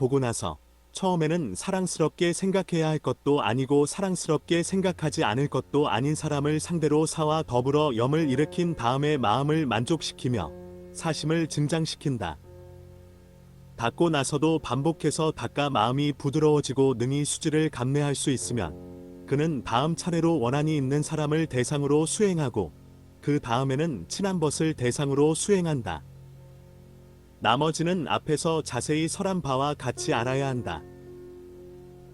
보고 나서 처음에는 사랑스럽게 생각해야 할 것도 아니고 사랑스럽게 생각하지 않을 것도 아닌 사람을 상대로 사와 더불어 염을 일으킨 다음에 마음을 만족시키며 사심을 증장시킨다. 닦고 나서도 반복해서 닦아 마음이 부드러워지고 능히 수지를 감내할 수 있으면 그는 다음 차례로 원한이 있는 사람을 대상으로 수행하고 그 다음에는 친한 벗을 대상으로 수행한다. 나머지는 앞에서 자세히 설한 바와 같이 알아야 한다.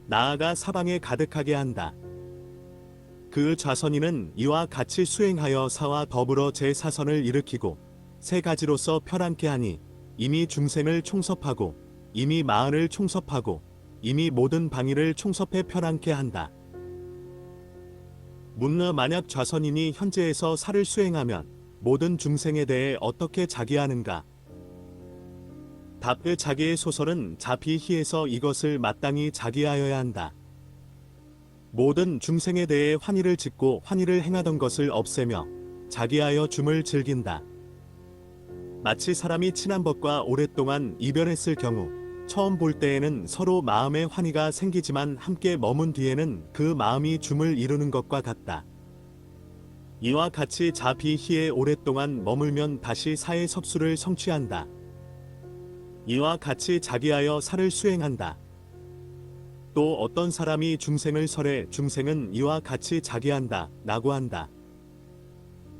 나아가 사방에 가득하게 한다. 그 좌선인은 이와 같이 수행하여 사와 더불어 제4선을 일으키고 세 가지로서 편안케 하니 이미 중생을 총섭하고 이미 마을을 총섭하고 이미 모든 방위를 총섭해 편안케 한다. 문느 만약 좌선인이 현재에서 사를 수행하면 모든 중생에 대해 어떻게 자기하는가? 답 자기의 소설은 자비희에서 이것을 마땅히 자기하여야 한다. 모든 중생에 대해 환희를 짓고 환희를 행하던 것을 없애며 자기하여 줌을 즐긴다. 마치 사람이 친한 벗과 오랫동안 이별했을 경우 처음 볼 때에는 서로 마음에 환희가 생기지만 함께 머문 뒤에는 그 마음이 줌을 이루는 것과 같다. 이와 같이 자비희에 오랫동안 머물면 다시 사의 섭수를 성취한다. 이와 같이 자기하여 사를 수행한다. 또 어떤 사람이 중생을 설해 중생은 이와 같이 자기한다 라고 한다.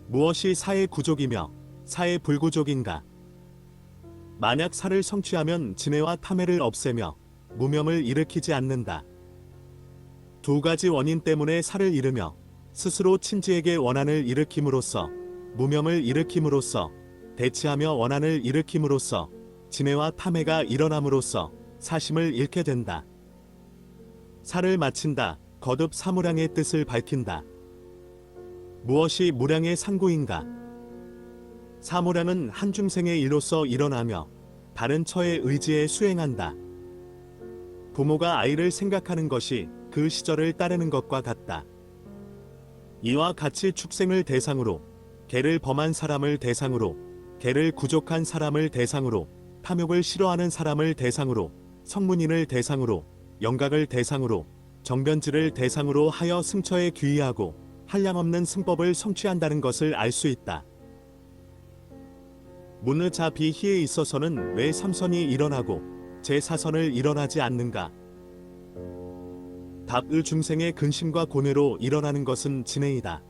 무엇이 사의 구족이며 사의 불구족인가? 만약 사를 성취하면 진해와 탐해를 없애며 무명을 일으키지 않는다. 두 가지 원인 때문에 사를 잃으며 스스로 친지에게 원한을 일으킴으로써 무명을 일으킴으로써 대치하며 원한을 일으킴으로써 진해와 탐해가 일어남으로써 사심을 잃게 된다. 사를 마친다. 거듭 사무량의 뜻을 밝힌다. 무엇이 무량의 상구인가? 사무량은 한 중생의 일로서 일어나며 다른 처의 의지에 수행한다. 부모가 아이를 생각하는 것이 그 시절을 따르는 것과 같다. 이와 같이 축생을 대상으로, 개를 범한 사람을 대상으로, 개를 구족한 사람을 대상으로, 탐욕을 싫어하는 사람을 대상으로, 성문인을 대상으로, 영각을 대상으로, 정변지를 대상으로 하여 승처에 귀의하고 한량없는 승법을 성취한다는 것을 알 수 있다. 문의 자비희에 있어서는 왜 3선이 일어나고 제4선을 일어나지 않는가? 답의 중생의 근심과 고뇌로 일어나는 것은 진해이다.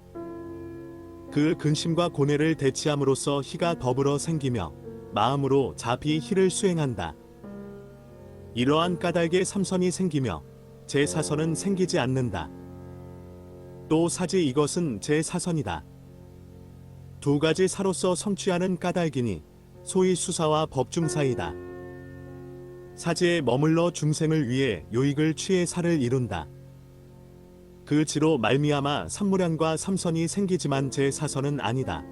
그 근심과 고뇌를 대치함으로써 희가 더불어 생기며 마음으로 자비희를 수행한다. 이러한 까닭에 3선이 생기며 제4선은 생기지 않는다. 또 사지 이것은 제4선이다. 두 가지 사로서 성취하는 까닭이니 소위 수사와 법중 사이다. 사지에 머물러 중생을 위해 요익을 취해 사를 이룬다. 그 지로 말미암아 삼무량과 3선이 생기지만 제4선은 아니다.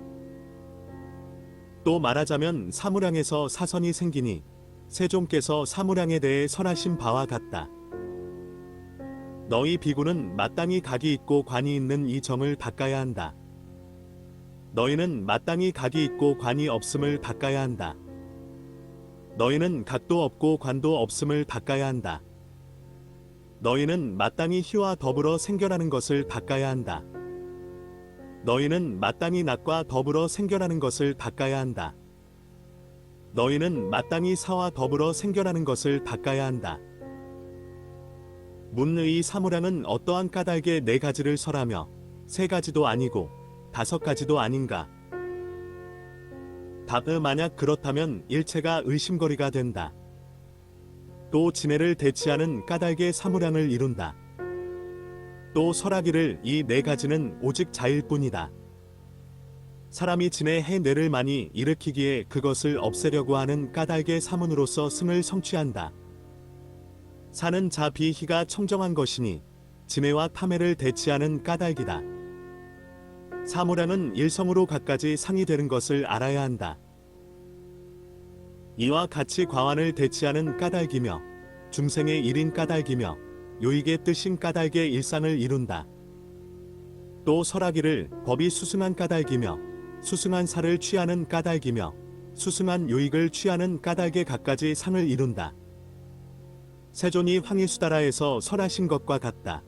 또 말하자면 사무량에서 4선이 생기니 세종께서 사무량에 대해 설하신 바와 같다. 너희 비구는 마땅히 각이 있고 관이 있는 이 정을 닦아야 한다. 너희는 마땅히 각이 있고 관이 없음을 닦아야 한다. 너희는 각도 없고 관도 없음을 닦아야 한다. 너희는 마땅히 희와 더불어 생겨나는 것을 닦아야 한다. 너희는 마땅히 낙과 더불어 생겨나는 것을 닦아야 한다. 너희는 마땅히 사와 더불어 생겨나는 것을 닦아야 한다. 문의 사무량은 어떠한 까닭에 네 가지를 설하며 세 가지도 아니고 다섯 가지도 아닌가? 답을 만약 그렇다면 일체가 의심거리가 된다. 또 진해를 대치하는 까닭의 사무량을 이룬다. 또 설하기를 이 네 가지는 오직 자일 뿐이다. 사람이 진해 해뇌를 많이 일으키기에 그것을 없애려고 하는 까닭의 사문으로서 승을 성취한다. 사는 자비희가 청정한 것이니 진해와 탐해를 대치하는 까닭이다. 사무량은 일성으로 갖가지 상이 되는 것을 알아야 한다. 이와 같이 과환을 대치하는 까닭이며 중생의 일인 까닭이며 요익의 뜻인 까닭의 일상을 이룬다. 또 설하기를 법이 수승한 까닭이며 수승한 사를 취하는 까닭이며 수승한 요익을 취하는 까닭의 갖가지 상을 이룬다. 세존이 황희수다라에서 설하신 것과 같다.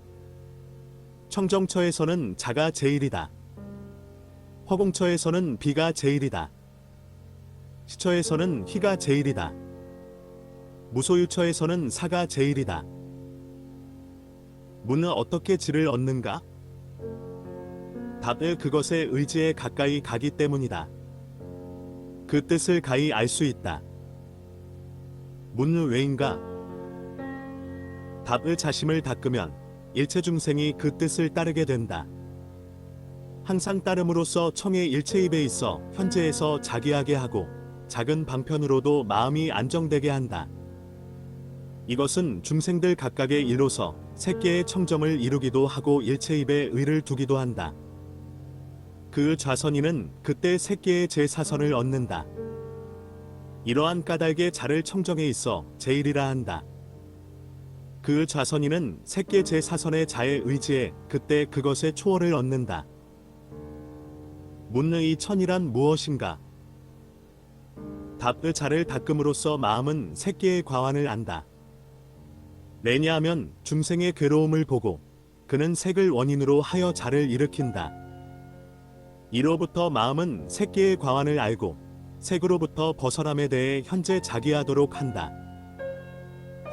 청정처에서는 자가 제일이다. 허공처에서는 비가 제일이다. 시처에서는 희가 제일이다. 무소유처에서는 사가 제일이다. 무는 어떻게 질을 얻는가? 답은 그것의 의지에 가까이 가기 때문이다. 그 뜻을 가히 알 수 있다. 무는 왜인가? 답의 자심을 닦으면 일체 중생이 그 뜻을 따르게 된다. 항상 따름으로써 청의 일체입에 있어 현재에서 자기하게 하고 작은 방편으로도 마음이 안정되게 한다. 이것은 중생들 각각의 일로서 색계의 청정을 이루기도 하고 일체입에 의를 두기도 한다. 그 좌선인은 그때 색계의 제4선을 얻는다. 이러한 까닭의 자를 청정에 있어 제일이라 한다. 그 좌선인은 색계 제4선의 자의 의지에 그때 그것의 초월을 얻는다. 묻는 천이란 무엇인가? 답의 자를 닦음으로써 마음은 색계의 과환을 안다. 왜냐하면 중생의 괴로움을 보고 그는 색을 원인으로 하여 자를 일으킨다. 이로부터 마음은 색계의 과환을 알고 색으로부터 벗어남에 대해 현재 자기하도록 한다.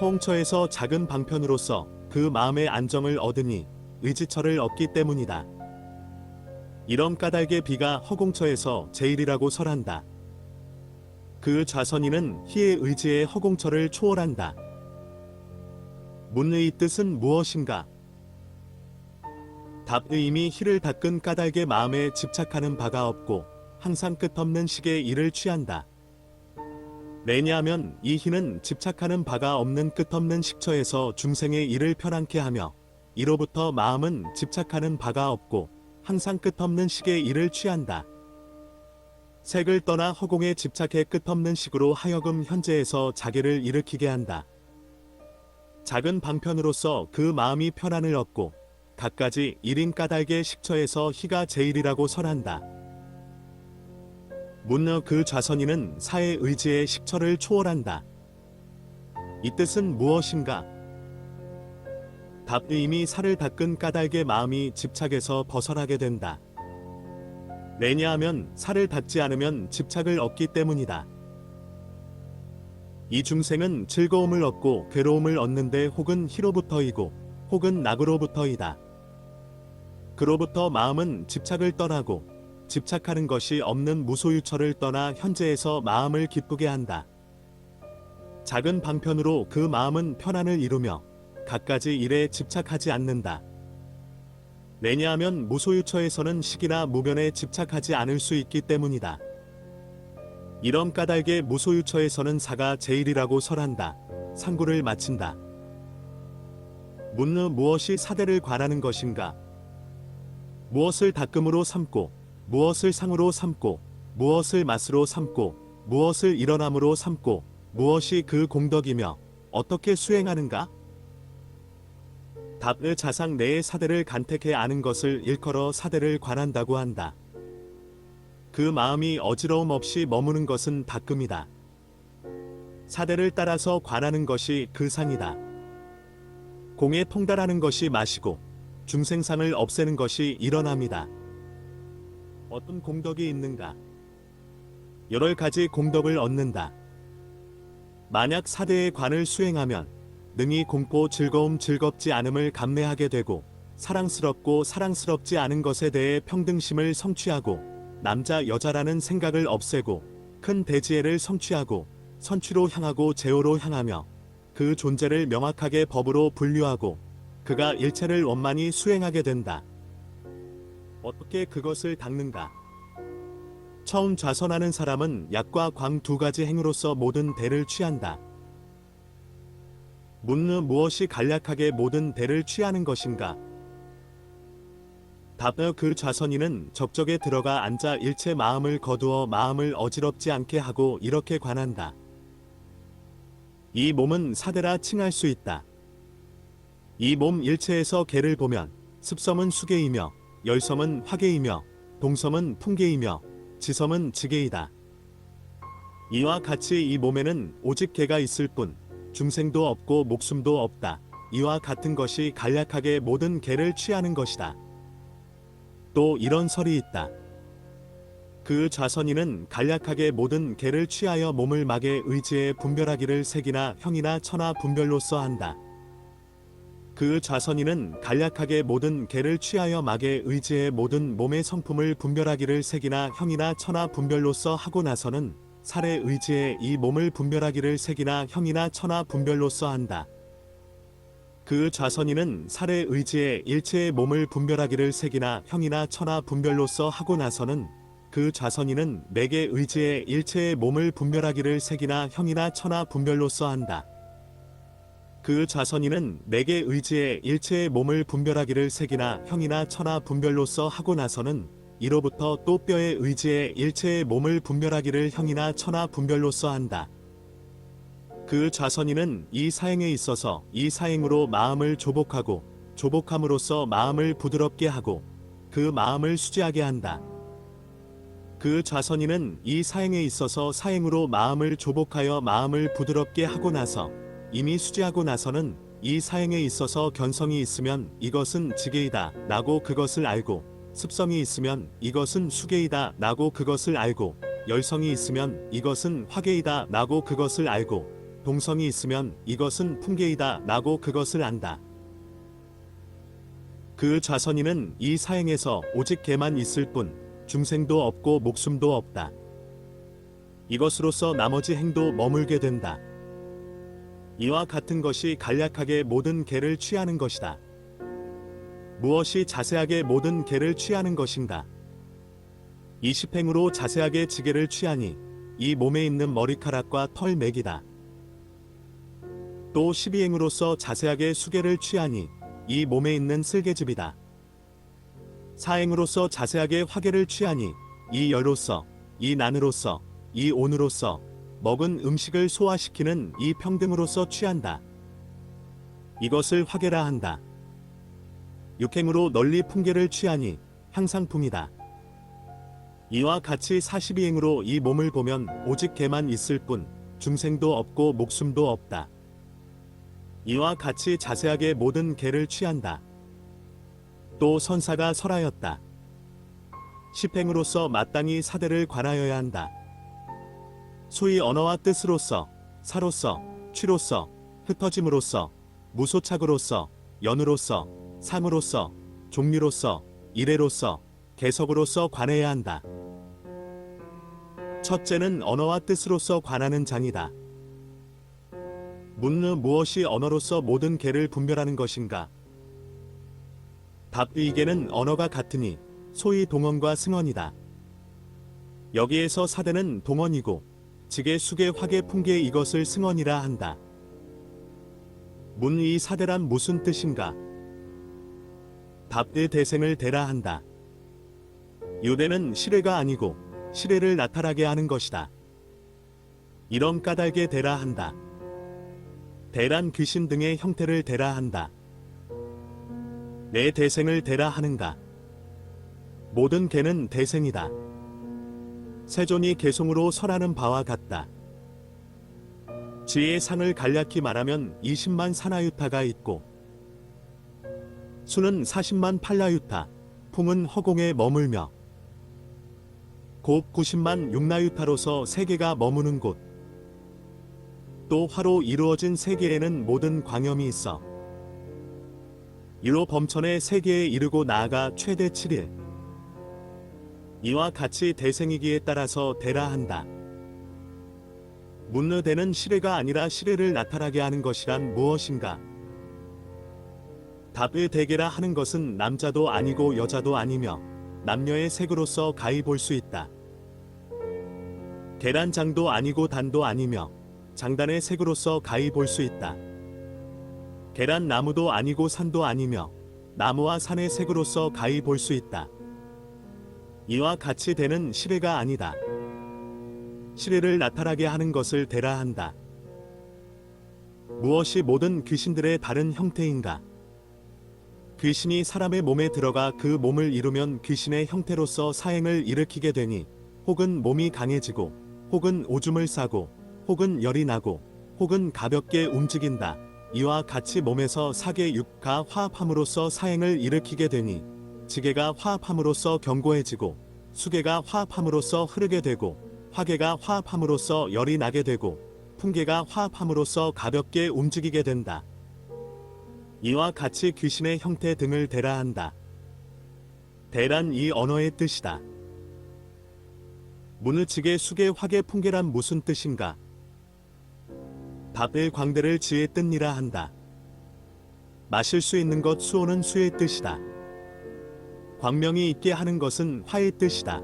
허공처에서 작은 방편으로서 그 마음의 안정을 얻으니 의지처를 얻기 때문이다. 이런 까닭의 비가 허공처에서 제일이라고 설한다. 그 좌선인은 희의 의지의 허공처를 초월한다. 묻의 뜻은 무엇인가? 답의 이미 희를 닦은 까닭의 마음에 집착하는 바가 없고 항상 끝없는 식의 일을 취한다. 왜냐하면 이 희는 집착하는 바가 없는 끝없는 식처에서 중생의 일을 편안케 하며 이로부터 마음은 집착하는 바가 없고 항상 끝없는 식의 일을 취한다. 색을 떠나 허공에 집착해 끝없는 식으로 하여금 현재에서 자기를 일으키게 한다. 작은 방편으로서 그 마음이 편안을 얻고 갖가지 일인 까닭의 식처에서 희가 제일이라고 설한다. 묻는 그 좌선인은 사의 의지의 식처를 초월한다. 이 뜻은 무엇인가? 답의 이미 사를 닦은 까닭의 마음이 집착에서 벗어나게 된다. 왜냐하면 사를 닦지 않으면 집착을 얻기 때문이다. 이 중생은 즐거움을 얻고 괴로움을 얻는데 혹은 희로부터이고 혹은 낙으로부터이다. 그로부터 마음은 집착을 떠나고 집착하는 것이 없는 무소유처를 떠나 현재에서 마음을 기쁘게 한다. 작은 방편으로 그 마음은 편안을 이루며 갖가지 일에 집착하지 않는다. 왜냐하면 무소유처에서는 식이나 무변에 집착하지 않을 수 있기 때문이다. 이런 까닭의 무소유처에서는 사가 제일이라고 설한다. 상구를 마친다. 묻는 무엇이 사대를 관하는 것인가? 무엇을 닦음으로 삼고 무엇을 상으로 삼고 무엇을 맛으로 삼고 무엇을 일어남으로 삼고 무엇이 그 공덕이며 어떻게 수행하는가? 답의 자상 내의 사대를 간택해 아는 것을 일컬어 사대를 관한다고 한다. 그 마음이 어지러움 없이 머무는 것은 닦음이다. 사대를 따라서 관하는 것이 그 상이다. 공에 통달하는 것이 마시고 중생상을 없애는 것이 일어남이다. 어떤 공덕이 있는가? 여러 가지 공덕을 얻는다. 만약 사대의 관을 수행하면 능히 공포 즐거움 즐겁지 않음을 감내하게 되고 사랑스럽고 사랑스럽지 않은 것에 대해 평등심을 성취하고 남자 여자라는 생각을 없애고 큰 대지혜를 성취하고 선취로 향하고 제호로 향하며 그 존재를 명확하게 법으로 분류하고 그가 일체를 원만히 수행하게 된다. 어떻게 그것을 닦는가? 처음 좌선하는 사람은 약과 광 두 가지 행으로서 모든 대를 취한다. 묻는 무엇이 간략하게 모든 대를 취하는 것인가? 답의 그 좌선인은 적적에 들어가 앉아 일체 마음을 거두어 마음을 어지럽지 않게 하고 이렇게 관한다. 이 몸은 사대라 칭할 수 있다. 이 몸 일체에서 개를 보면 습섬은 수계이며 열섬은 화계이며 동섬은 풍계이며 지섬은 지계이다. 이와 같이 이 몸에는 오직 개가 있을 뿐 중생도 없고 목숨도 없다. 이와 같은 것이 간략하게 모든 개를 취하는 것이다. 또 이런 설이 있다. 그 좌선인은 간략하게 모든 개를 취하여 몸을 막의 의지에 분별하기를 색이나 형이나 천하 분별로써 한다. 그 좌선인은 간략하게 모든 개를 취하여 막의 의지에 모든 몸의 성품을 분별하기를 색이나 형이나 천하 분별로써 하고 나서는 살의 의지에 이 몸을 분별하기를 색이나 형이나 천하 분별로써 한다. 그 좌선인은 살의 의지에 일체의 몸을 분별하기를 색이나 형이나 천하 분별로써 하고 나서는 그 좌선인은 맥의 의지에 일체의 몸을 분별하기를 색이나 형이나 천하 분별로써 한다. 그 좌선인은 맥의 의지에 일체의 몸을 분별하기를 색이나 형이나 천하 분별로써 하고 나서는 이로부터 또 뼈의 의지에 일체의 몸을 분별하기를 형이나 천하 분별로써 한다. 그 좌선인은 이 사행에 있어서 이 사행으로 마음을 조복하고 조복함으로써 마음을 부드럽게 하고 그 마음을 수지하게 한다. 그 좌선인은 이 사행에 있어서 사행으로 마음을 조복하여 마음을 부드럽게 하고 나서 이미 수지하고 나서는 이 사행에 있어서 견성이 있으면 이것은 지계이다 라고 그것을 알고 습성이 있으면 이것은 수계이다 라고 그것을 알고 열성이 있으면 이것은 화계이다 라고 그것을 알고 동성이 있으면 이것은 풍계이다 라고 그것을 안다. 그 좌선인은 이 사행에서 오직 개만 있을 뿐 중생도 없고 목숨도 없다. 이것으로서 나머지 행도 머물게 된다. 이와 같은 것이 간략하게 모든 개를 취하는 것이다. 무엇이 자세하게 모든 개를 취하는 것인가? 20행으로 자세하게 지게를 취하니 이 몸에 있는 머리카락과 털맥이다. 또 12행으로서 자세하게 수계를 취하니 이 몸에 있는 쓸개즙이다. 4행으로서 자세하게 화계를 취하니 이 열로서, 이 난으로서, 이 온으로서 먹은 음식을 소화시키는 이 평등으로서 취한다. 이것을 화계라 한다. 6행으로 널리 풍계를 취하니 향상풍이다. 이와 같이 42행으로 이 몸을 보면 오직 개만 있을 뿐 중생도 없고 목숨도 없다. 이와 같이 자세하게 모든 개를 취한다. 또 선사가 설하였다. 10행으로서 마땅히 사대를 관하여야 한다. 소위 언어와 뜻으로서, 사로서, 취로서, 흩어짐으로써, 무소착으로서, 연으로서, 삼으로서, 종류로서, 이래로서, 개석으로서 관해야 한다. 첫째는 언어와 뜻으로서 관하는 장이다. 묻는 무엇이 언어로서 모든 개를 분별하는 것인가? 답 의계는 언어가 같으니 소위 동언과 승언이다. 여기에서 사대는 동언이고 지게 수계 화계 풍계 이것을 승언이라 한다. 문의 사대란 무슨 뜻인가? 답의 대생을 대라 한다. 유대는 실외가 아니고 실외를 나타나게 하는 것이다. 이런 까닭에 대라 한다. 대란 귀신 등의 형태를 대라 한다. 내 대생을 대라 하는가? 모든 개는 대생이다. 세존이 개송으로 설하는 바와 같다. 지혜의 상을 간략히 말하면 20만 사나유타가 있고 수는 40만 팔라유타, 풍은 허공에 머물며 곱 90만 육나유타로서 세계가 머무는 곳, 또 화로 이루어진 세계에는 모든 광염이 있어 이로 범천의 세계에 이르고 나아가 최대 7일 이와 같이 대생이기에 따라서 대라 한다. 문느대는 실외가 아니라 실외를 나타나게 하는 것이란 무엇인가? 답의 대계라 하는 것은 남자도 아니고 여자도 아니며 남녀의 색으로서 가히 볼 수 있다. 계란장도 아니고 단도 아니며 장단의 색으로서 가히 볼 수 있다. 계란나무도 아니고 산도 아니며 나무와 산의 색으로서 가히 볼 수 있다. 이와 같이 되는 실외가 아니다. 실외를 나타나게 하는 것을 대라 한다. 무엇이 모든 귀신들의 다른 형태인가? 귀신이 사람의 몸에 들어가 그 몸을 이루면 귀신의 형태로서 사행을 일으키게 되니 혹은 몸이 강해지고 혹은 오줌을 싸고 혹은 열이 나고 혹은 가볍게 움직인다. 이와 같이 몸에서 사계 육가 화합함으로써 사행을 일으키게 되니 지계가 화합함으로써 견고해지고 수계가 화합함으로써 흐르게 되고 화계가 화합함으로써 열이 나게 되고 풍계가 화합함으로써 가볍게 움직이게 된다. 이와 같이 귀신의 형태 등을 대라한다. 대란 이 언어의 뜻이다. 문의치계 수계 화계 풍계란 무슨 뜻인가? 답을 광대를 지에 뜬이라 한다. 마실 수 있는 것 수호는 수의 뜻이다. 광명이 있게 하는 것은 화의 뜻이다.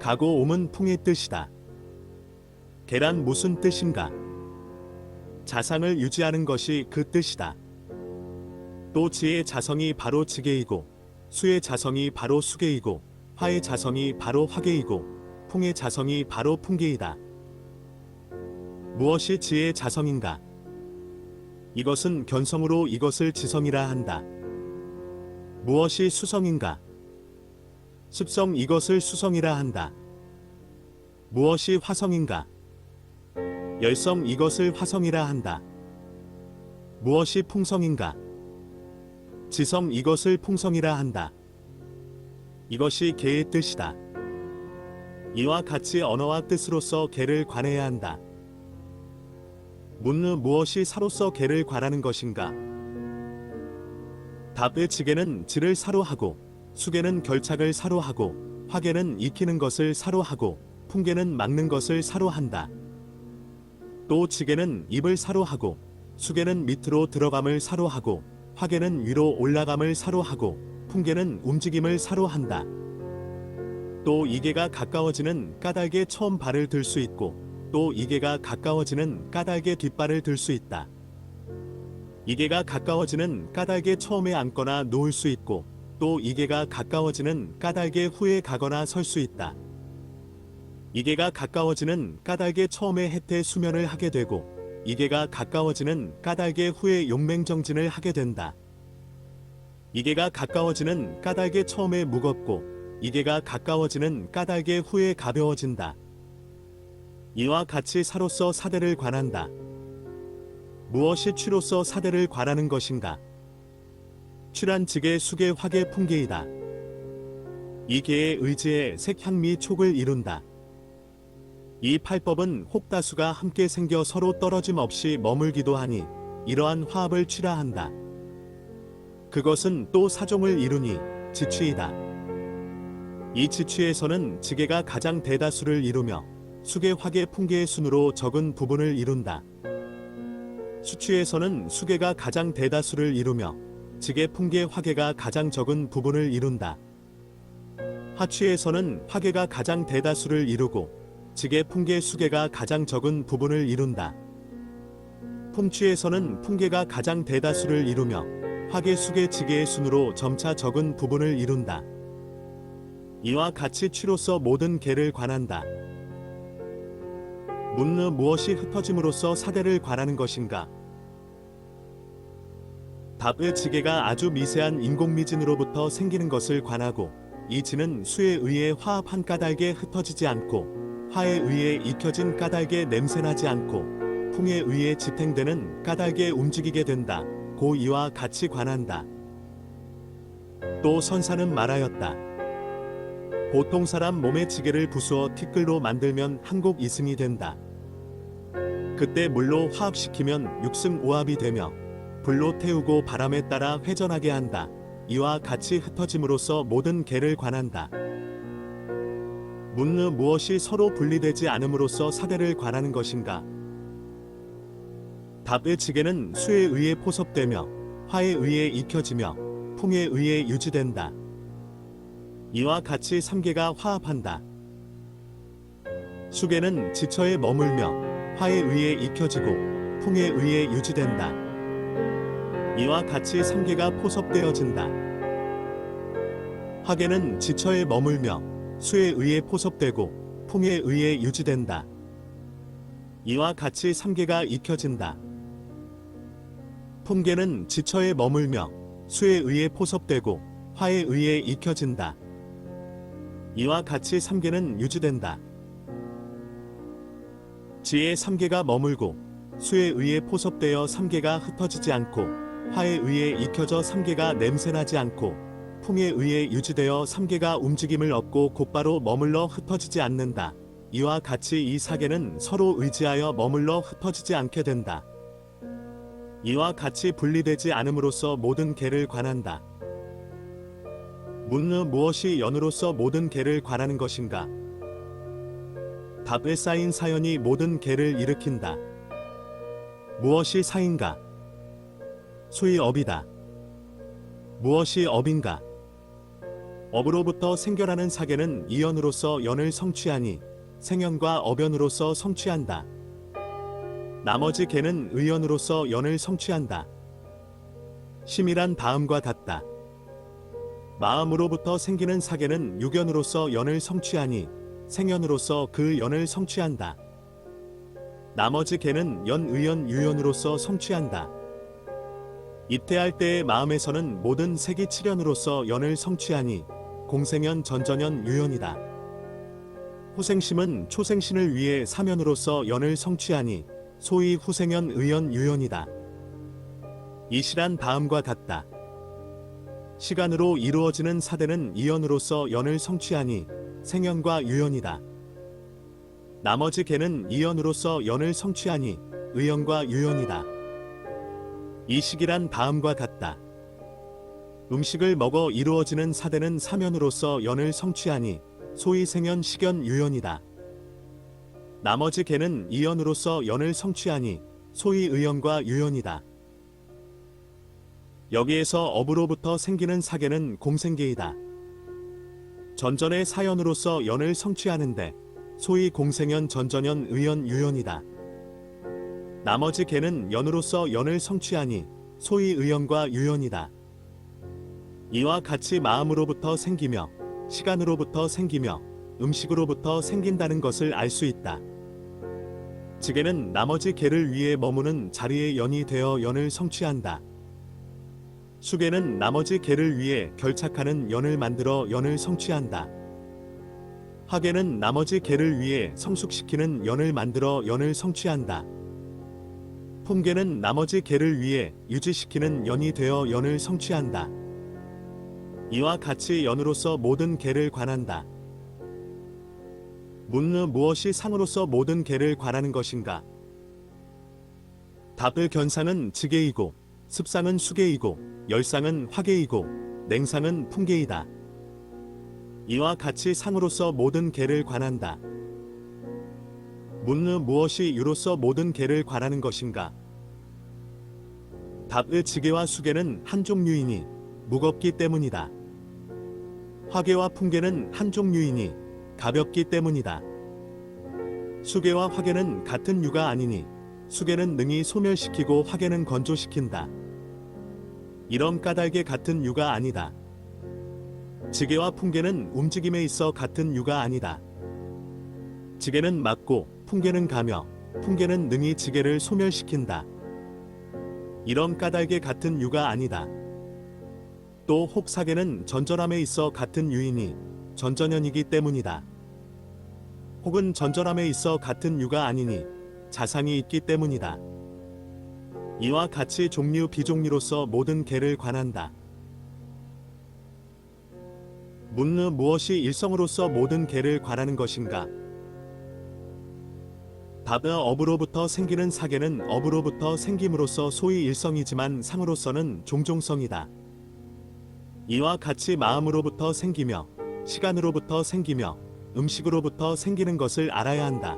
가고 옴은 풍의 뜻이다. 계란 무슨 뜻인가? 자상을 유지하는 것이 그 뜻이다. 또 지의 자성이 바로 지계이고 수의 자성이 바로 수계이고 화의 자성이 바로 화계이고 풍의 자성이 바로 풍계이다. 무엇이 지의 자성인가? 이것은 견성으로 이것을 지성이라 한다. 무엇이 수성인가? 습성 이것을 수성이라 한다. 무엇이 화성인가? 열성 이것을 화성이라 한다. 무엇이 풍성인가? 지성 이것을 풍성이라 한다. 이것이 계의 뜻이다. 이와 같이 언어와 뜻으로서 계를 관해야 한다. 문느 무엇이 사로서 계를 관하는 것인가? 답의 지계는 지를 사로 하고 수계는 결착을 사로 하고 화계는 익히는 것을 사로 하고 풍계는 막는 것을 사로 한다. 또 지계는 입을 사로 하고 수계는 밑으로 들어감을 사로 하고 화계는 위로 올라감을 사로 하고 풍계는 움직임을 사로 한다. 또 이계가 가까워지는 까닭에 처음 발을 들 수 있고 또 이계가 가까워지는 까닭에 뒷발을 들 수 있다. 이계가 가까워지는 까닭에 처음에 앉거나 놓을 수 있고 또 이계가 가까워지는 까닭에 후에 가거나 설 수 있다. 이계가 가까워지는 까닭에 처음에 해태 수면을 하게 되고 이계가 가까워지는 까닭에 후에 용맹정진을 하게 된다. 이계가 가까워지는 까닭에 처음에 무겁고 이계가 가까워지는 까닭에 후에 가벼워진다. 이와 같이 사로서 사대를 관한다. 무엇이 취로서 사대를 관하는 것인가? 취란 지계 수계 화계 풍계이다. 이 계의 의지에 색향미 촉을 이룬다. 이 팔법은 혹다수가 함께 생겨 서로 떨어짐 없이 머물기도 하니 이러한 화합을 취라 한다. 그것은 또 사종을 이루니 지취이다. 이 지취에서는 지계가 가장 대다수를 이루며 수계 화계 풍계의 순으로 적은 부분을 이룬다. 수취에서는 수계가 가장 대다수를 이루며 지계 풍계 화계가 가장 적은 부분을 이룬다. 하취에서는 화계가 가장 대다수를 이루고 지계 풍계 수계가 가장 적은 부분을 이룬다. 풍취에서는 풍계가 가장 대다수를 이루며 화계 수계 지계의 순으로 점차 적은 부분을 이룬다. 이와 같이 취로서 모든 계를 관한다. 문느 무엇이 흩어짐으로써 사대를 관하는 것인가? 답의 지계가 아주 미세한 인공미진으로부터 생기는 것을 관하고 이 지는 수에 의해 화합한 까닭에 흩어지지 않고 화에 의해 익혀진 까닭에 냄새나지 않고 풍에 의해 지탱되는 까닭에 움직이게 된다. 고 이와 같이 관한다. 또 선사는 말하였다. 보통 사람 몸의 지게를 부수어 티끌로 만들면 한곡 이승이 된다. 그때 물로 화합시키면 육승오합이 되며 불로 태우고 바람에 따라 회전하게 한다. 이와 같이 흩어짐으로써 모든 계를 관한다. 문느 무엇이 서로 분리되지 않음으로써 사대를 관하는 것인가? 답의 지계는 수에 의해 포섭되며 화에 의해 익혀지며 풍에 의해 유지된다. 이와 같이 삼계가 화합한다. 수계는 지처에 머물며 화에 의해 익혀지고 풍에 의해 유지된다. 이와 같이 삼계가 포섭되어진다. 화계는 지처에 머물며 수에 의해 포섭되고 풍에 의해 유지된다. 이와 같이 삼계가 익혀진다. 풍계는 지처에 머물며 수에 의해 포섭되고 화에 의해 익혀진다. 이와 같이 삼계는 유지된다. 지에 삼계가 머물고 수에 의해 포섭되어 삼계가 흩어지지 않고 화에 의해 익혀져 삼계가 냄새나지 않고 풍에 의해 유지되어 삼계가 움직임을 얻고 곧바로 머물러 흩어지지 않는다. 이와 같이 이 사계는 서로 의지하여 머물러 흩어지지 않게 된다. 이와 같이 분리되지 않음으로써 모든 계를 관한다. 묻느 무엇이 연으로서 모든 계를 관하는 것인가? 답에 쌓인 사연이 모든 계를 일으킨다. 무엇이 사인가? 소위 업이다. 무엇이 업인가? 업으로부터 생겨나는 사계는 이연으로서 연을 성취하니 생연과 업연으로서 성취한다. 나머지 계는 의연으로서 연을 성취한다. 심이란 다음과 같다. 마음으로부터 생기는 사계는 육연으로서 연을 성취하니 생연으로서 그 연을 성취한다. 나머지 계는 연의연 유연으로서 성취한다. 입퇴할 때의 마음에서는 모든 색이 칠연으로서 연을 성취하니 공생연 전전연 유연이다. 후생심은 초생신을 위해 사면으로서 연을 성취하니 소위 후생연 의연 유연이다. 이 시란 다음과 같다. 시간으로 이루어지는 사대는 이연으로서 연을 성취하니 생연과 유연이다. 나머지 계는 이연으로서 연을 성취하니 의연과 유연이다. 이 시기란 다음과 같다. 음식을 먹어 이루어지는 사대는 사면으로서 연을 성취하니 소위 생연 식연 유연이다. 나머지 계는 이연으로서 연을 성취하니 소위 의연과 유연이다. 여기에서 업으로부터 생기는 사계는 공생계이다. 전전의 사연으로서 연을 성취하는데 소위 공생연 전전연 의연 유연이다. 나머지 계는 연으로서 연을 성취하니 소위 의연과 유연이다. 이와 같이 마음으로부터 생기며 시간으로부터 생기며 음식으로부터 생긴다는 것을 알 수 있다. 지게는 나머지 계를 위해 머무는 자리에 연이 되어 연을 성취한다. 수계는 나머지 계를 위해 결착하는 연을 만들어 연을 성취한다. 화계는 나머지 계를 위해 성숙시키는 연을 만들어 연을 성취한다. 품계는 나머지 계를 위해 유지시키는 연이 되어 연을 성취한다. 이와 같이 연으로서 모든 계를 관한다. 묻느 무엇이 상으로서 모든 계를 관하는 것인가? 답을 견상은 지계이고 습상은 수계이고 열상은 화계이고 냉상은 풍계이다. 이와 같이 상으로서 모든 계를 관한다. 묻느 무엇이 유로서 모든 계를 관하는 것인가? 답의 지계와 수계는 한 종류이니 무겁기 때문이다. 화계와 풍계는 한 종류이니 가볍기 때문이다. 수계와 화계는 같은 유가 아니니 수계는 능히 소멸시키고 화계는 건조시킨다. 이런 까닭에 같은 유가 아니다. 지계와 풍계는 움직임에 있어 같은 유가 아니다. 지계는 맞고 풍계는 가며 풍계는 능히 지계를 소멸시킨다. 이런 까닭에 같은 유가 아니다. 또 혹사계는 전전함에 있어 같은 유이니 전전연이기 때문이다. 혹은 전전함에 있어 같은 유가 아니니 자상이 있기 때문이다. 이와 같이 종류 비종류로서 모든 계를 관한다. 묻느 무엇이 일성으로서 모든 계를 관하는 것인가? 답은 업으로부터 생기는 사계는 업으로부터 생김으로써 소위 일성이지만 상으로서는 종종성이다. 이와 같이 마음으로부터 생기며 시간으로부터 생기며 음식으로부터 생기는 것을 알아야 한다.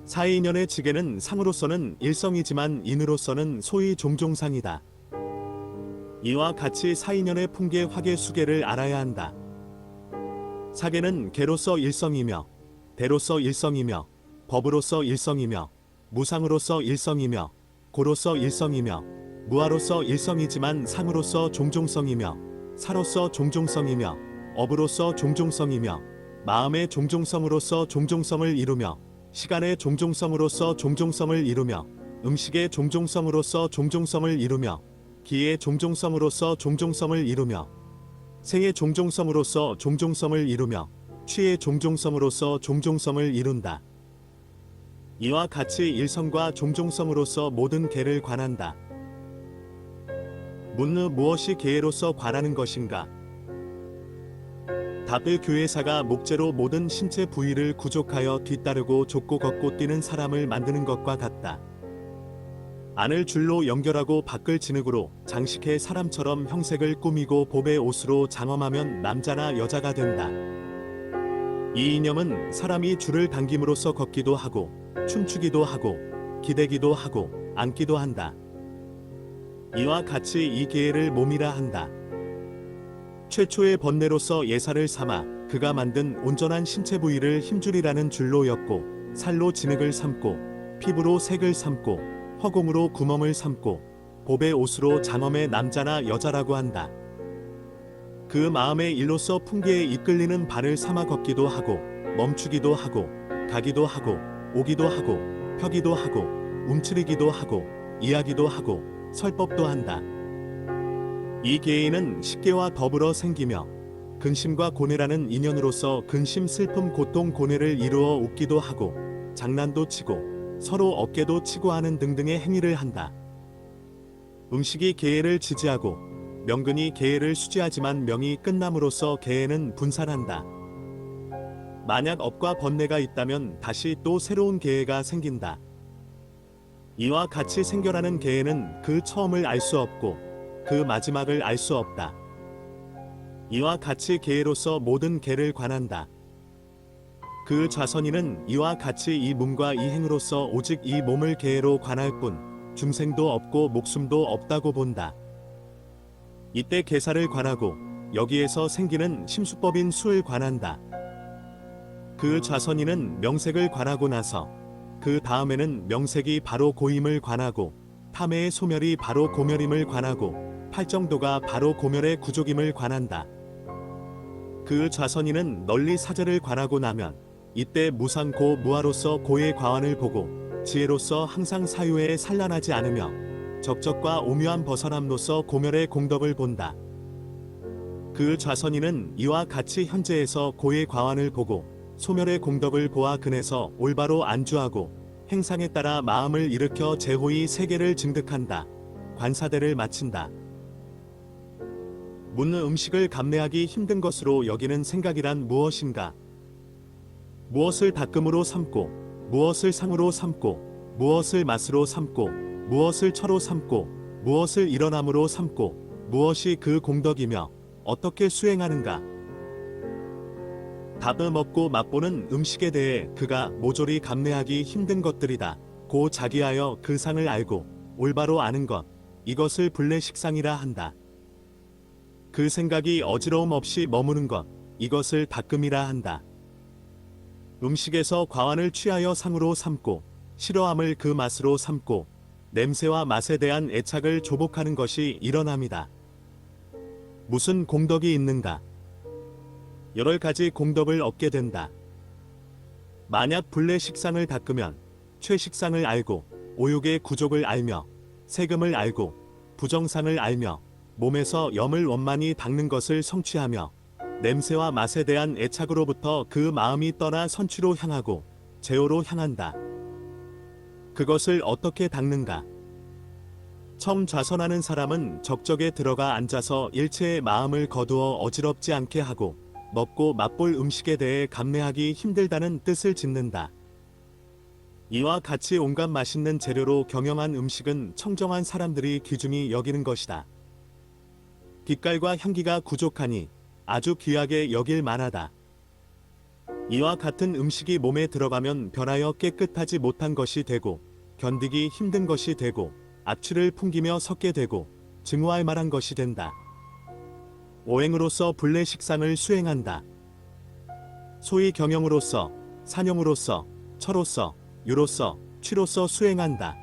사이인연의 지계는 상으로서는 일성이지만 인으로서는 소위 종종상이다. 이와 같이 사이인연의 풍계 화계 수계를 알아야 한다. 사계는 계로서 일성이며 대로서 일성이며 법으로서 일성이며 무상으로서 일성이며 고로서 일성이며 무아로서 일성이지만 상으로서 종종성이며 사로서 종종성이며 업으로서 종종성이며 마음의 종종성으로서 종종성을 이루며 시간의 종종성으로서 종종성을 이루며 음식의 종종성으로서 종종성을 이루며 기의 종종성으로서 종종성을 이루며 생의 종종성으로서 종종성을 이루며 취의 종종성으로서 종종성을 이룬다. 이와 같이 일성과 종종성으로서 모든 계를 관한다. 문느 무엇이 계로서 관하는 것인가? 답을 교회사가 목재로 모든 신체 부위를 구족하여 뒤따르고 좁고 걷고 뛰는 사람을 만드는 것과 같다. 안을 줄로 연결하고 밖을 진흙으로 장식해 사람처럼 형색을 꾸미고 봄의 옷으로 장엄하면 남자나 여자가 된다. 이 이념은 사람이 줄을 당김으로써 걷기도 하고 춤추기도 하고 기대기도 하고 앉기도 한다. 이와 같이 이 계를 몸이라 한다. 최초의 번뇌로서 예사를 삼아 그가 만든 온전한 신체 부위를 힘줄이라는 줄로 엮고 살로 진흙을 삼고 피부로 색을 삼고 허공으로 구멍을 삼고 봅의 옷으로 장엄의 남자나 여자라고 한다. 그 마음의 일로서 풍기에 이끌리는 발을 삼아 걷기도 하고 멈추기도 하고 가기도 하고 오기도 하고 펴기도 하고 움츠리기도 하고 이야기도 하고 설법도 한다. 이 계의는 식계와 더불어 생기며 근심과 고뇌라는 인연으로서 근심, 슬픔, 고통, 고뇌를 이루어 웃기도 하고 장난도 치고 서로 어깨도 치고 하는 등등의 행위를 한다. 음식이 계의를 지지하고 명근이 계의를 수지하지만 명이 끝남으로써 계의는 분산한다. 만약 업과 번뇌가 있다면 다시 또 새로운 계의가 생긴다. 이와 같이 생겨나는 계의는 그 처음을 알 수 없고 그 마지막을 알 수 없다. 이와 같이 계로서 모든 계를 관한다. 그 좌선이는 이와 같이 이 몸과 이 행으로서 오직 이 몸을 계로 관할 뿐 중생도 없고 목숨도 없다고 본다. 이때 계사를 관하고 여기에서 생기는 심수법인 수를 관한다. 그 좌선이는 명색을 관하고 나서 그 다음에는 명색이 바로 고임을 관하고 탐해의 소멸이 바로 고멸임을 관하고 팔정도가 바로 고멸의 구족임을 관한다. 그 좌선이는 널리 사제를 관하고 나면 이때 무상고 무아로서 고의 과환을 보고 지혜로서 항상 사유에 산란하지 않으며 적적과 오묘한 벗어남로서 고멸의 공덕을 본다. 그 좌선이는 이와 같이 현재에서 고의 과환을 보고 소멸의 공덕을 보아 근에서 올바로 안주하고 행상에 따라 마음을 일으켜 제호의 세계를 증득한다. 관사대를 마친다. 묻는 음식을 감내하기 힘든 것으로 여기는 생각이란 무엇인가? 무엇을 닦음으로 삼고 무엇을 상으로 삼고 무엇을 맛으로 삼고 무엇을 처로 삼고 무엇을 일어남으로 삼고 무엇이 그 공덕이며 어떻게 수행하는가? 답을 먹고 맛보는 음식에 대해 그가 모조리 감내하기 힘든 것들이다. 고 자기하여 그 상을 알고 올바로 아는 것, 이것을 불례식상이라 한다. 그 생각이 어지러움 없이 머무는 것, 이것을 닦음이라 한다. 음식에서 과환을 취하여 상으로 삼고 싫어함을 그 맛으로 삼고 냄새와 맛에 대한 애착을 조복하는 것이 일어남이다. 무슨 공덕이 있는가? 여러 가지 공덕을 얻게 된다. 만약 불례식상을 닦으면 최식상을 알고 오욕의 구족을 알며 세금을 알고 부정상을 알며 몸에서 염을 원만히 닦는 것을 성취하며 냄새와 맛에 대한 애착으로부터 그 마음이 떠나 선취로 향하고 제호로 향한다. 그것을 어떻게 닦는가? 처음 좌선하는 사람은 적적에 들어가 앉아서 일체의 마음을 거두어 어지럽지 않게 하고 먹고 맛볼 음식에 대해 감내하기 힘들다는 뜻을 짓는다. 이와 같이 온갖 맛있는 재료로 경영한 음식은 청정한 사람들이 귀중히 여기는 것이다. 빛깔과 향기가 부족하니 아주 귀하게 여길 만하다. 이와 같은 음식이 몸에 들어가면 변하여 깨끗하지 못한 것이 되고 견디기 힘든 것이 되고 악취를 풍기며 섞게 되고 증오할 만한 것이 된다. 오행으로서 불례식상을 수행한다. 소위 경영으로서, 산영으로서, 처로서, 유로서, 취로서 수행한다.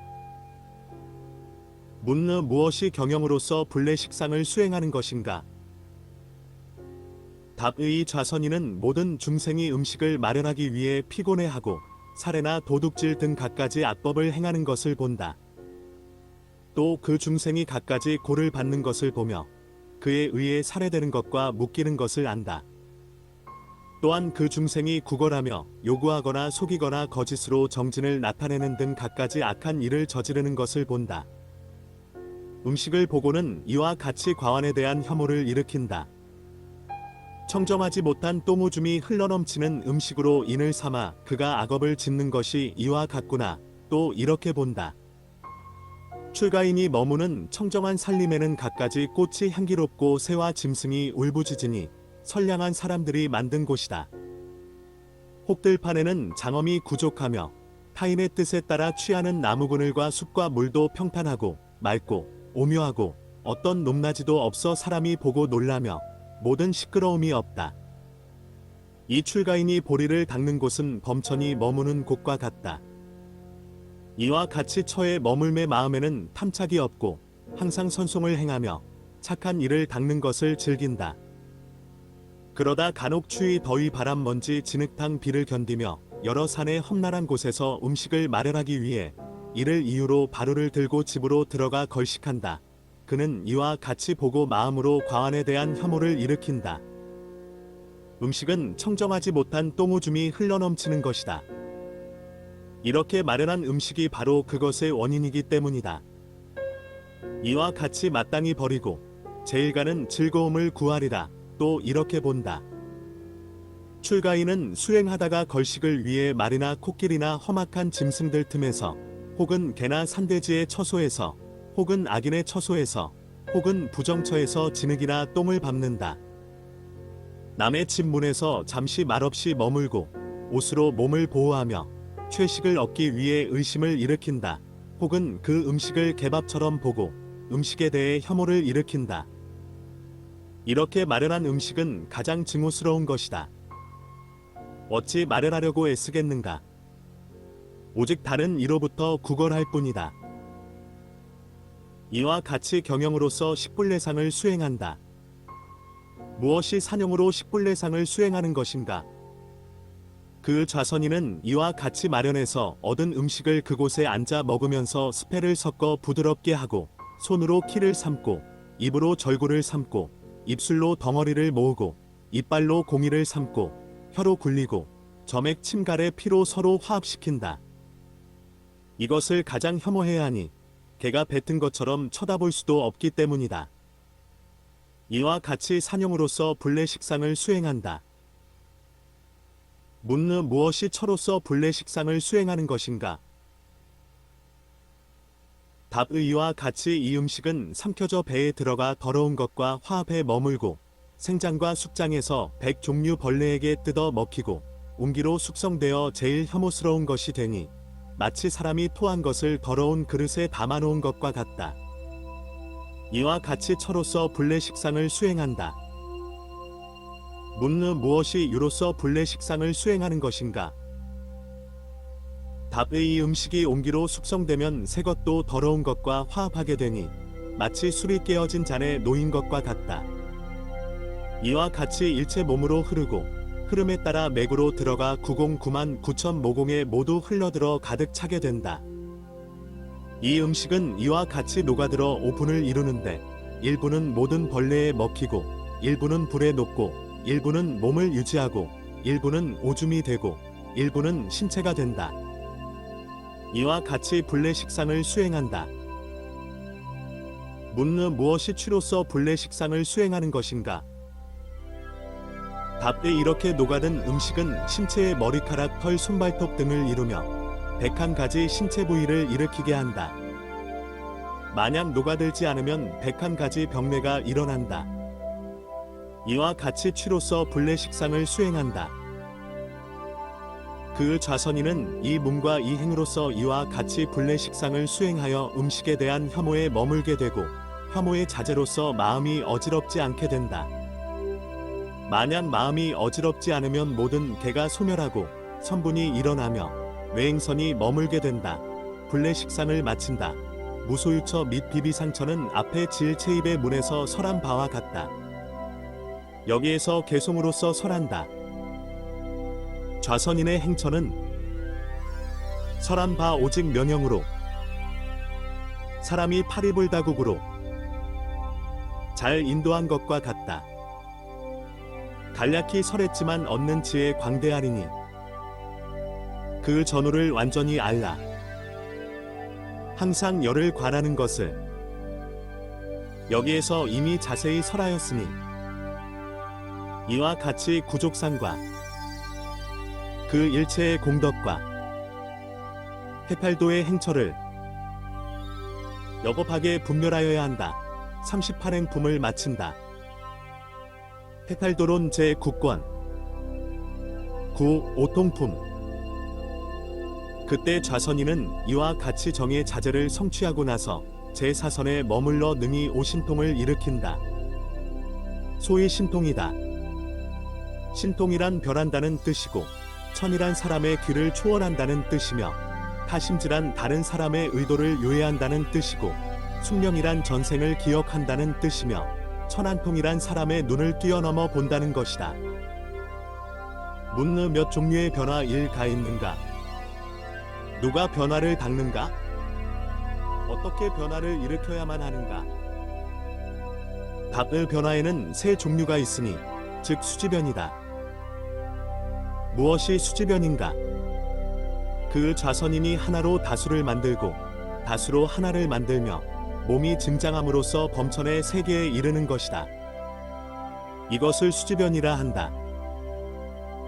묻느 무엇이 경영으로서 불례식상을 수행하는 것인가? 답의 좌선이는 모든 중생이 음식을 마련하기 위해 피곤해하고 살해나 도둑질 등 갖가지 악법을 행하는 것을 본다. 또 그 중생이 갖가지 고를 받는 것을 보며 그에 의해 살해되는 것과 묶이는 것을 안다. 또한 그 중생이 구걸하며 요구하거나 속이거나 거짓으로 정진을 나타내는 등 갖가지 악한 일을 저지르는 것을 본다. 음식을 보고는 이와 같이 과환에 대한 혐오를 일으킨다. 청정하지 못한 똥오줌이 흘러넘치는 음식으로 인을 삼아 그가 악업을 짓는 것이 이와 같구나. 또 이렇게 본다. 출가인이 머무는 청정한 살림에는 갖가지 꽃이 향기롭고 새와 짐승이 울부짖으니 선량한 사람들이 만든 곳이다. 혹들판에는 장엄이 구족하며 타인의 뜻에 따라 취하는 나무 그늘과 숲과 물도 평탄하고 맑고 오묘하고 어떤 높낮이도 없어 사람이 보고 놀라며 모든 시끄러움이 없다. 이 출가인이 보리를 닦는 곳은 범천이 머무는 곳과 같다. 이와 같이 처에 머물매 마음에는 탐착이 없고 항상 선송을 행하며 착한 일을 닦는 것을 즐긴다. 그러다 간혹 추위 더위 바람 먼지 진흙탕 비를 견디며 여러 산의 험난한 곳에서 음식을 마련하기 위해 이를 이유로 바루를 들고 집으로 들어가 걸식한다. 그는 이와 같이 보고 마음으로 과환에 대한 혐오를 일으킨다. 음식은 청정하지 못한 똥오줌이 흘러넘치는 것이다. 이렇게 마련한 음식이 바로 그것의 원인이기 때문이다. 이와 같이 마땅히 버리고 제일가는 즐거움을 구하리라. 또 이렇게 본다. 출가인은 수행하다가 걸식을 위해 말이나 코끼리나 험악한 짐승들 틈에서 혹은 개나 산돼지의 처소에서 혹은 악인의 처소에서 혹은 부정처에서 진흙이나 똥을 밟는다. 남의 집 문에서 잠시 말없이 머물고 옷으로 몸을 보호하며 채식을 얻기 위해 의심을 일으킨다. 혹은 그 음식을 개밥처럼 보고 음식에 대해 혐오를 일으킨다. 이렇게 마련한 음식은 가장 증오스러운 것이다. 어찌 마련하려고 애쓰겠는가? 오직 다른 이로부터 구걸할 뿐이다. 이와 같이 경영으로서 식불례상을 수행한다. 무엇이 산용으로 식불례상을 수행하는 것인가? 그 좌선인은 이와 같이 마련해서 얻은 음식을 그곳에 앉아 먹으면서 스패를 섞어 부드럽게 하고 손으로 키를 삶고 입으로 절구를 삶고 입술로 덩어리를 모으고 이빨로 공이를 삶고 혀로 굴리고 점액 침갈의 피로 서로 화합시킨다. 이것을 가장 혐오해야 하니 개가 뱉은 것처럼 쳐다볼 수도 없기 때문이다. 이와 같이 산용으로서 불례식상을 수행한다. 묻느 무엇이 처로서 불례식상을 수행하는 것인가? 답의 이와 같이 이 음식은 삼켜져 배에 들어가 더러운 것과 화합해 머물고 생장과 숙장에서 100종류 벌레에게 뜯어 먹히고 웅기로 숙성되어 제일 혐오스러운 것이 되니 마치 사람이 토한 것을 더러운 그릇에 담아놓은 것과 같다. 이와 같이 처로서 불례식상을 수행한다. 묻느 무엇이 유로서 불례식상을 수행하는 것인가? 답의 이 음식이 옹기로 숙성되면 새 것도 더러운 것과 화합하게 되니 마치 술이 깨어진 잔에 놓인 것과 같다. 이와 같이 일체 몸으로 흐르고 흐름에 따라 맥으로 들어가 909만 9천 모공에 모두 흘러들어 가득 차게 된다. 이 음식은 이와 같이 녹아들어 오분을 이루는데 일부는 모든 벌레에 먹히고 일부는 불에 녹고 일부는 몸을 유지하고 일부는 오줌이 되고 일부는 신체가 된다. 이와 같이 불례식상을 수행한다. 묻느 무엇이 취로서 불례식상을 수행하는 것인가? 답되 이렇게 녹아든 음식은 신체의 머리카락, 털, 손발톱 등을 이루며 101가지 신체 부위를 일으키게 한다. 만약 녹아들지 않으면 101가지 병뇌가 일어난다. 이와 같이 취로서 불례식상을 수행한다. 그 좌선인은 이 몸과 이 행으로서 이와 같이 불례식상을 수행하여 음식에 대한 혐오에 머물게 되고 혐오의 자제로서 마음이 어지럽지 않게 된다. 만약 마음이 어지럽지 않으면 모든 개가 소멸하고 선분이 일어나며 외행선이 머물게 된다. 불례식상을 마친다. 무소유처 및 비비상처는 앞에 질체입의 문에서 설한 바와 같다. 여기에서 개송으로서 설한다. 좌선인의 행처는 설한 바 오직 명령으로 사람이 파리불다국으로 잘 인도한 것과 같다. 간략히 설했지만 얻는 지혜 광대하리니 그 전후를 완전히 알라. 항상 열을 관하는 것을 여기에서 이미 자세히 설하였으니 이와 같이 구족상과 그 일체의 공덕과 해팔도의 행처를 여곱하게 분별하여야 한다. 38행품을 마친다. 해팔도론 제9권 9. 오통품. 그때 좌선인은 이와 같이 정의 자제를 성취하고 나서 제4선에 머물러 능히 오신통을 일으킨다. 소위 신통이다. 신통이란 별한다는 뜻이고 천이란 사람의 귀를 초월한다는 뜻이며 타심지란 다른 사람의 의도를 요해한다는 뜻이고 숙명이란 전생을 기억한다는 뜻이며 천안통이란 사람의 눈을 뛰어넘어 본다는 것이다. 문느 몇 종류의 변화 일가 있는가? 누가 변화를 닦는가? 어떻게 변화를 일으켜야만 하는가? 답의 변화에는 세 종류가 있으니 즉 수지변이다. 무엇이 수지변인가? 그 좌선인이 하나로 다수를 만들고 다수로 하나를 만들며 몸이 증장함으로써 범천의 세계에 이르는 것이다. 이것을 수지변이라 한다.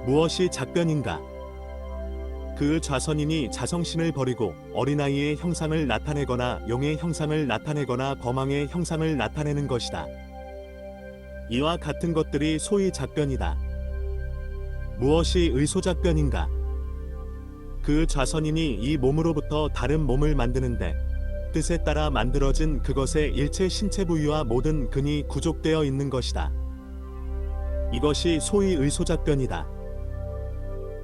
무엇이 작변인가? 그 좌선인이 자성신을 버리고 어린아이의 형상을 나타내거나 용의 형상을 나타내거나 거망의 형상을 나타내는 것이다. 이와 같은 것들이 소위 작변이다. 무엇이 의소작변인가? 그 좌선인이 이 몸으로부터 다른 몸을 만드는데 뜻에 따라 만들어진 그것의 일체 신체 부위와 모든 근이 구족되어 있는 것이다. 이것이 소위 의소작변이다.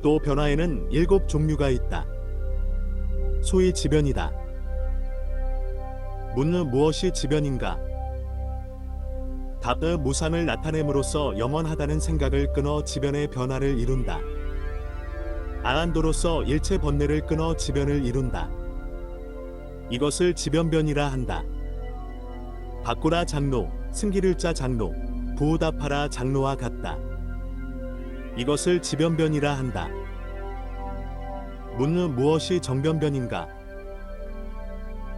또 변화에는 7 종류가 있다. 소위 지변이다. 문느 무엇이 지변인가? 답의 무상을 나타냄으로써 영원하다는 생각을 끊어 지변의 변화를 이룬다. 아한도로서 일체 번뇌를 끊어 지변을 이룬다. 이것을 지변변이라 한다. 바꾸라 장로, 승기를자 장로, 부우다파라 장로와 같다. 이것을 지변변이라 한다. 문느 무엇이 정변변인가?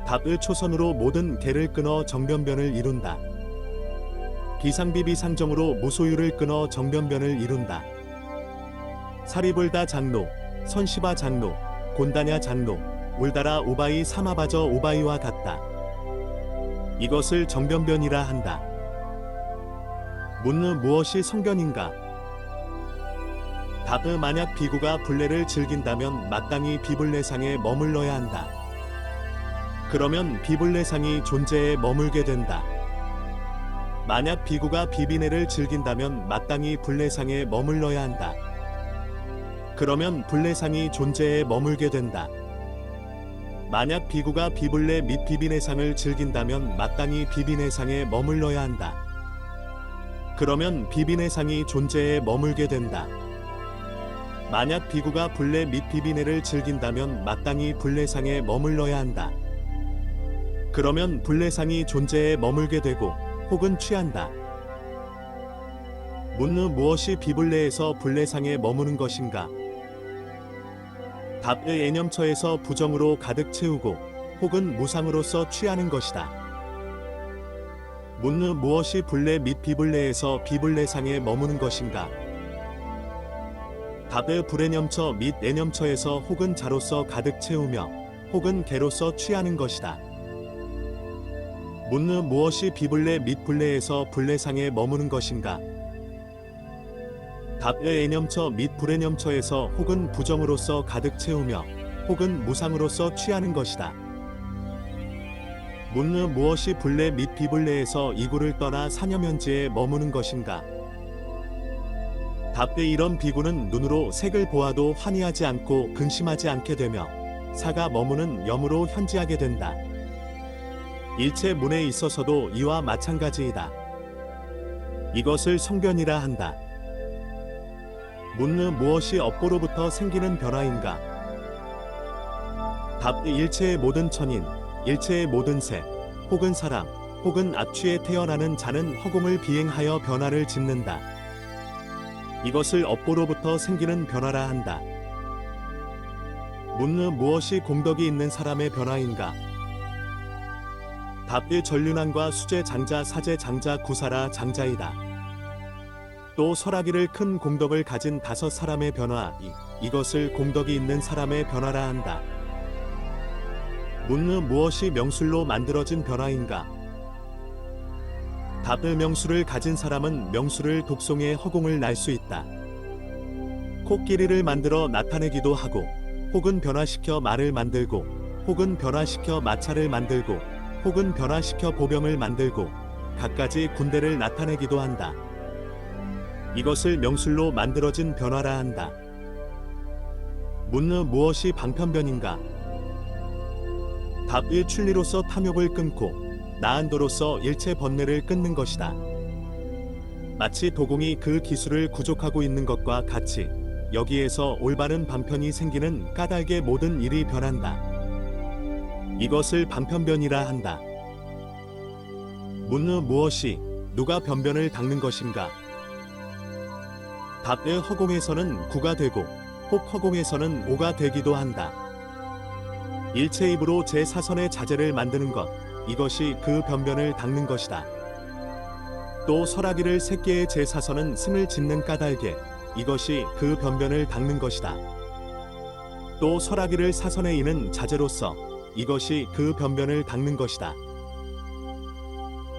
답의 초선으로 모든 개를 끊어 정변변을 이룬다. 비상비비상정으로 무소유를 끊어 정변변을 이룬다. 사리불다 장로, 선시바 장로, 곤다냐 장로, 울다라 오바이 사마바저 오바이와 같다. 이것을 정변변이라 한다. 문느 무엇이 성변인가? 답의 만약 비구가 불례를 즐긴다면 마땅히 비불례상에 머물러야 한다. 그러면 비불례상이 존재에 머물게 된다. 만약 비구가 비비내를 즐긴다면 마땅히 불례상에 머물러야 한다. 그러면 불례상이 존재에 머물게 된다. 만약 비구가 비불례 및 비비내상을 즐긴다면 마땅히 비비내상에 머물러야 한다. 그러면 비비내상이 존재에 머물게 된다. 만약 비구가 불례 및 비비내를 즐긴다면 마땅히 불례상에 머물러야 한다. 그러면 불례상이 존재에 머물게 되고 혹은 취한다. 문느 무엇이 비불례에서 불례상에 머무는 것인가? 답의 애념처에서 부정으로 가득 채우고 혹은 무상으로서 취하는 것이다. 문느 무엇이 불례 및 비불례에서 비불례상에 머무는 것인가? 답의 불애념처 및 애념처에서 혹은 자로서 가득 채우며 혹은 개로서 취하는 것이다. 문느 무엇이 비불례 및 불례에서 불례상에 머무는 것인가? 답의 애념처 및 불애념처에서 혹은 부정으로서 가득 채우며 혹은 무상으로서 취하는 것이다. 문느 무엇이 불례 및 비불례에서 이구를 떠나 사념현지에 머무는 것인가? 답의 이런 비구는 눈으로 색을 보아도 환희하지 않고 근심하지 않게 되며 사가 머무는 염으로 현지하게 된다. 일체 문에 있어서도 이와 마찬가지이다. 이것을 성변이라 한다. 문느 무엇이 업보로부터 생기는 변화인가? 답 일체의 모든 천인, 일체의 모든 새, 혹은 사람, 혹은 악취에 태어나는 자는 허공을 비행하여 변화를 짓는다. 이것을 업보로부터 생기는 변화라 한다. 묻느 무엇이 공덕이 있는 사람의 변화인가? 답 1. 전륜왕과 수제 장자 사제 장자 구사라 장자이다. 또 설하기를 큰 공덕을 가진 5사람의 변화 2. 이것을 공덕이 있는 사람의 변화라 한다. 묻느 무엇이 명술로 만들어진 변화인가? 답 1. 명술을 가진 사람은 명술을 독송해 허공을 날 수 있다. 코끼리를 만들어 나타내기도 하고, 혹은 변화시켜 말을 만들고, 혹은 변화시켜 마차를 만들고, 혹은 변화시켜 보병을 만들고, 갖가지 군대를 나타내기도 한다. 이것을 명술로 만들어진 변화라 한다. 묻느 무엇이 방편변인가? 답 1. 출리로서 탐욕을 끊고 나한도로서 일체 번뇌를 끊는 것이다. 마치 도공이 그 기술을 구족하고 있는 것과 같이 여기에서 올바른 방편이 생기는 까닭에 모든 일이 변한다. 이것을 방편변이라 한다. 묻느 무엇이 누가 변변을 닦는 것인가? 답 1. 허공에서는 구가 되고 혹 허공에서는 오가 되기도 한다. 일체 입으로 제 사선의 자재를 만드는 것, 이것이 그 변변을 닦는 것이다. 또 설하기를 새끼의 제 사선은 승을 짓는 까닭에 이것이 그 변변을 닦는 것이다. 또 설하기를 사선에 이는 자재로서 이것이 그 변변을 닦는 것이다.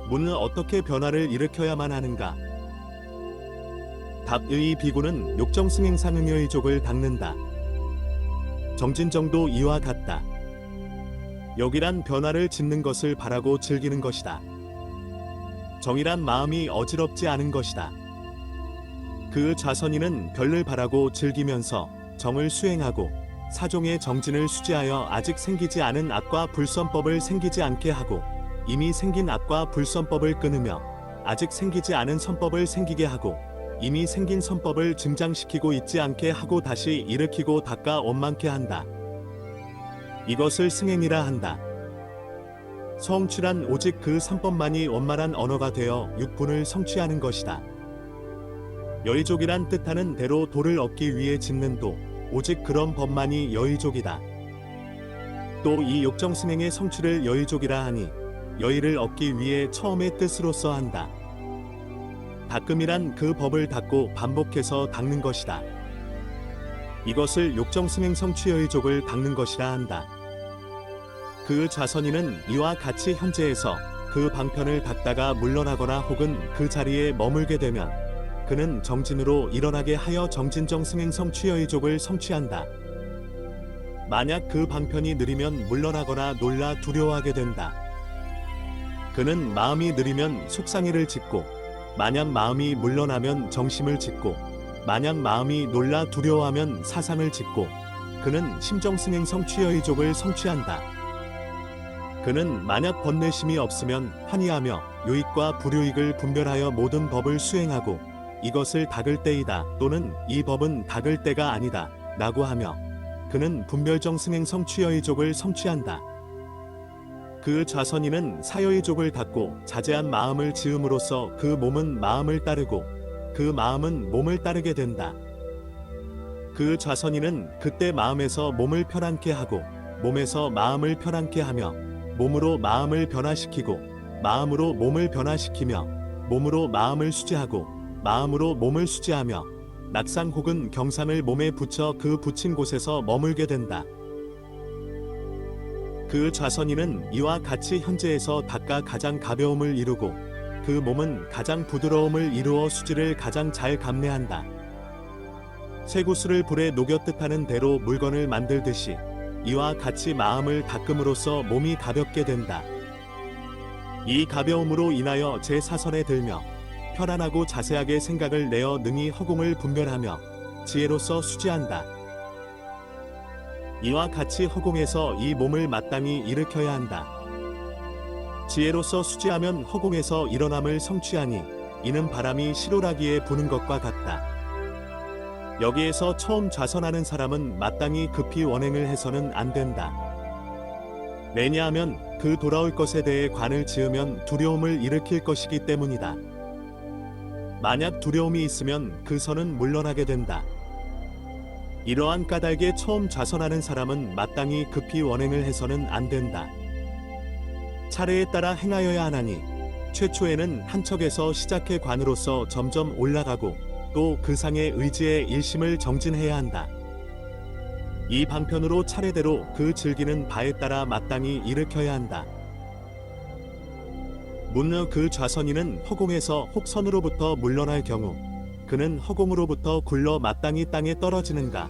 묻느 어떻게 변화를 일으켜야만 하는가? 답 1. 이 비구는 욕정승행상응여의 족을 닦는다. 정진정도 이와 같다. 역이란 변화를 짓는 것을 바라고 즐기는 것이다. 정이란 마음이 어지럽지 않은 것이다. 그 좌선인은 별을 바라고 즐기면서 정을 수행하고 사종의 정진을 수지하여 아직 생기지 않은 악과 불선법을 생기지 않게 하고 이미 생긴 악과 불선법을 끊으며 아직 생기지 않은 선법을 생기게 하고 이미 생긴 선법을 증장시키고 있지 않게 하고 다시 일으키고 닦아 원만케 한다. 이것을 승행이라 한다. 성취란 오직 그 3법만이 원만한 언어가 되어 육분을 성취하는 것이다. 여의족이란 뜻하는 대로 도를 얻기 위해 짓는 도, 오직 그런 법만이 여의족이다. 또 이 욕정승행의 성취를 여의족이라 하니 여의를 얻기 위해 처음의 뜻으로서 한다. 닦음이란 그 법을 닦고 반복해서 닦는 것이다. 이것을 욕정승행 성취 여의족을 닦는 것이라 한다. 그 좌선인은 이와 같이 현재에서 그 방편을 닦다가 물러나거나 혹은 그 자리에 머물게 되면 그는 정진으로 일어나게 하여 정진정 승행 성취 여의족을 성취한다. 만약 그 방편이 느리면 물러나거나 놀라 두려워하게 된다. 그는 마음이 느리면 속상해를 짓고 만약 마음이 물러나면 정심을 짓고 만약 마음이 놀라 두려워하면 사상을 짓고 그는 심정승행 성취 여의족을 성취한다. 그는 만약 번뇌심이 없으면 환희하며 요익과 불요익을 분별하여 모든 법을 수행하고 이것을 닦을 때이다 또는 이 법은 닦을 때가 아니다 라고 하며 그는 분별정 승행 성취 여의족을 성취한다. 그 좌선인은 사여의족을 닦고 자제한 마음을 지음으로써 그 몸은 마음을 따르고 그 마음은 몸을 따르게 된다. 그 좌선인은 그때 마음에서 몸을 편안케 하고 몸에서 마음을 편안케 하며 몸으로 마음을 변화시키고 마음으로 몸을 변화시키며 몸으로 마음을 수지하고 마음으로 몸을 수지하며 낙상 혹은 경상을 몸에 붙여 그 붙인 곳에서 머물게 된다. 그 좌선인은 이와 같이 현재에서 닦아 가장 가벼움을 이루고 그 몸은 가장 부드러움을 이루어 수지를 가장 잘 감내한다. 쇠구슬을 불에 녹여 뜻하는 대로 물건을 만들듯이 이와 같이 마음을 닦음으로써 몸이 가볍게 된다. 이 가벼움으로 인하여 제 사선에 들며 편안하고 자세하게 생각을 내어 능히 허공을 분별하며 지혜로서 수지한다. 이와 같이 허공에서 이 몸을 마땅히 일으켜야 한다. 지혜로서 수지하면 허공에서 일어남을 성취하니 이는 바람이 실오라기에 부는 것과 같다. 여기에서 처음 좌선하는 사람은 마땅히 급히 원행을 해서는 안 된다. 왜냐하면 그 돌아올 것에 대해 관을 지으면 두려움을 일으킬 것이기 때문이다. 만약 두려움이 있으면 그 선은 물러나게 된다. 이러한 까닭에 처음 좌선하는 사람은 마땅히 급히 원행을 해서는 안 된다. 차례에 따라 행하여야 하나니 최초에는 한 척에서 시작해 관으로서 점점 올라가고 또 그 상의 의지에 일심을 정진해야 한다. 이 방편으로 차례대로 그 즐기는 바에 따라 마땅히 일으켜야 한다. 문느 그 좌선인은 허공에서 혹선으로부터 물러날 경우 그는 허공으로부터 굴러 마땅히 땅에 떨어지는가?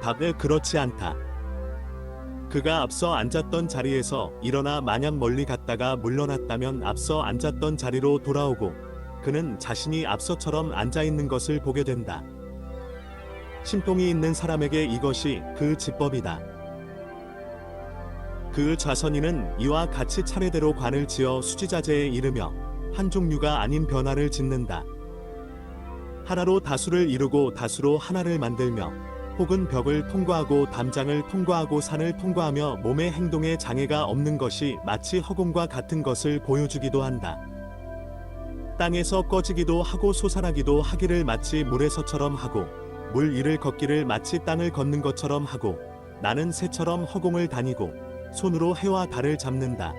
답은 그렇지 않다. 그가 앞서 앉았던 자리에서 일어나 마냥 멀리 갔다가 물러났다면 앞서 앉았던 자리로 돌아오고 그는 자신이 앞서처럼 앉아있는 것을 보게 된다. 신통이 있는 사람에게 이것이 그 지법이다. 그 좌선인은 이와 같이 차례대로 관을 지어 수지자재에 이르며 한 종류가 아닌 변화를 짓는다. 하나로 다수를 이루고 다수로 하나를 만들며 혹은 벽을 통과하고 담장을 통과하고 산을 통과하며 몸의 행동에 장애가 없는 것이 마치 허공과 같은 것을 보여주기도 한다. 땅에서 꺼지기도 하고 솟아나기도 하기를 마치 물에서처럼 하고 물 위를 걷기를 마치 땅을 걷는 것처럼 하고 나는 새처럼 허공을 다니고 손으로 해와 달을 잡는다.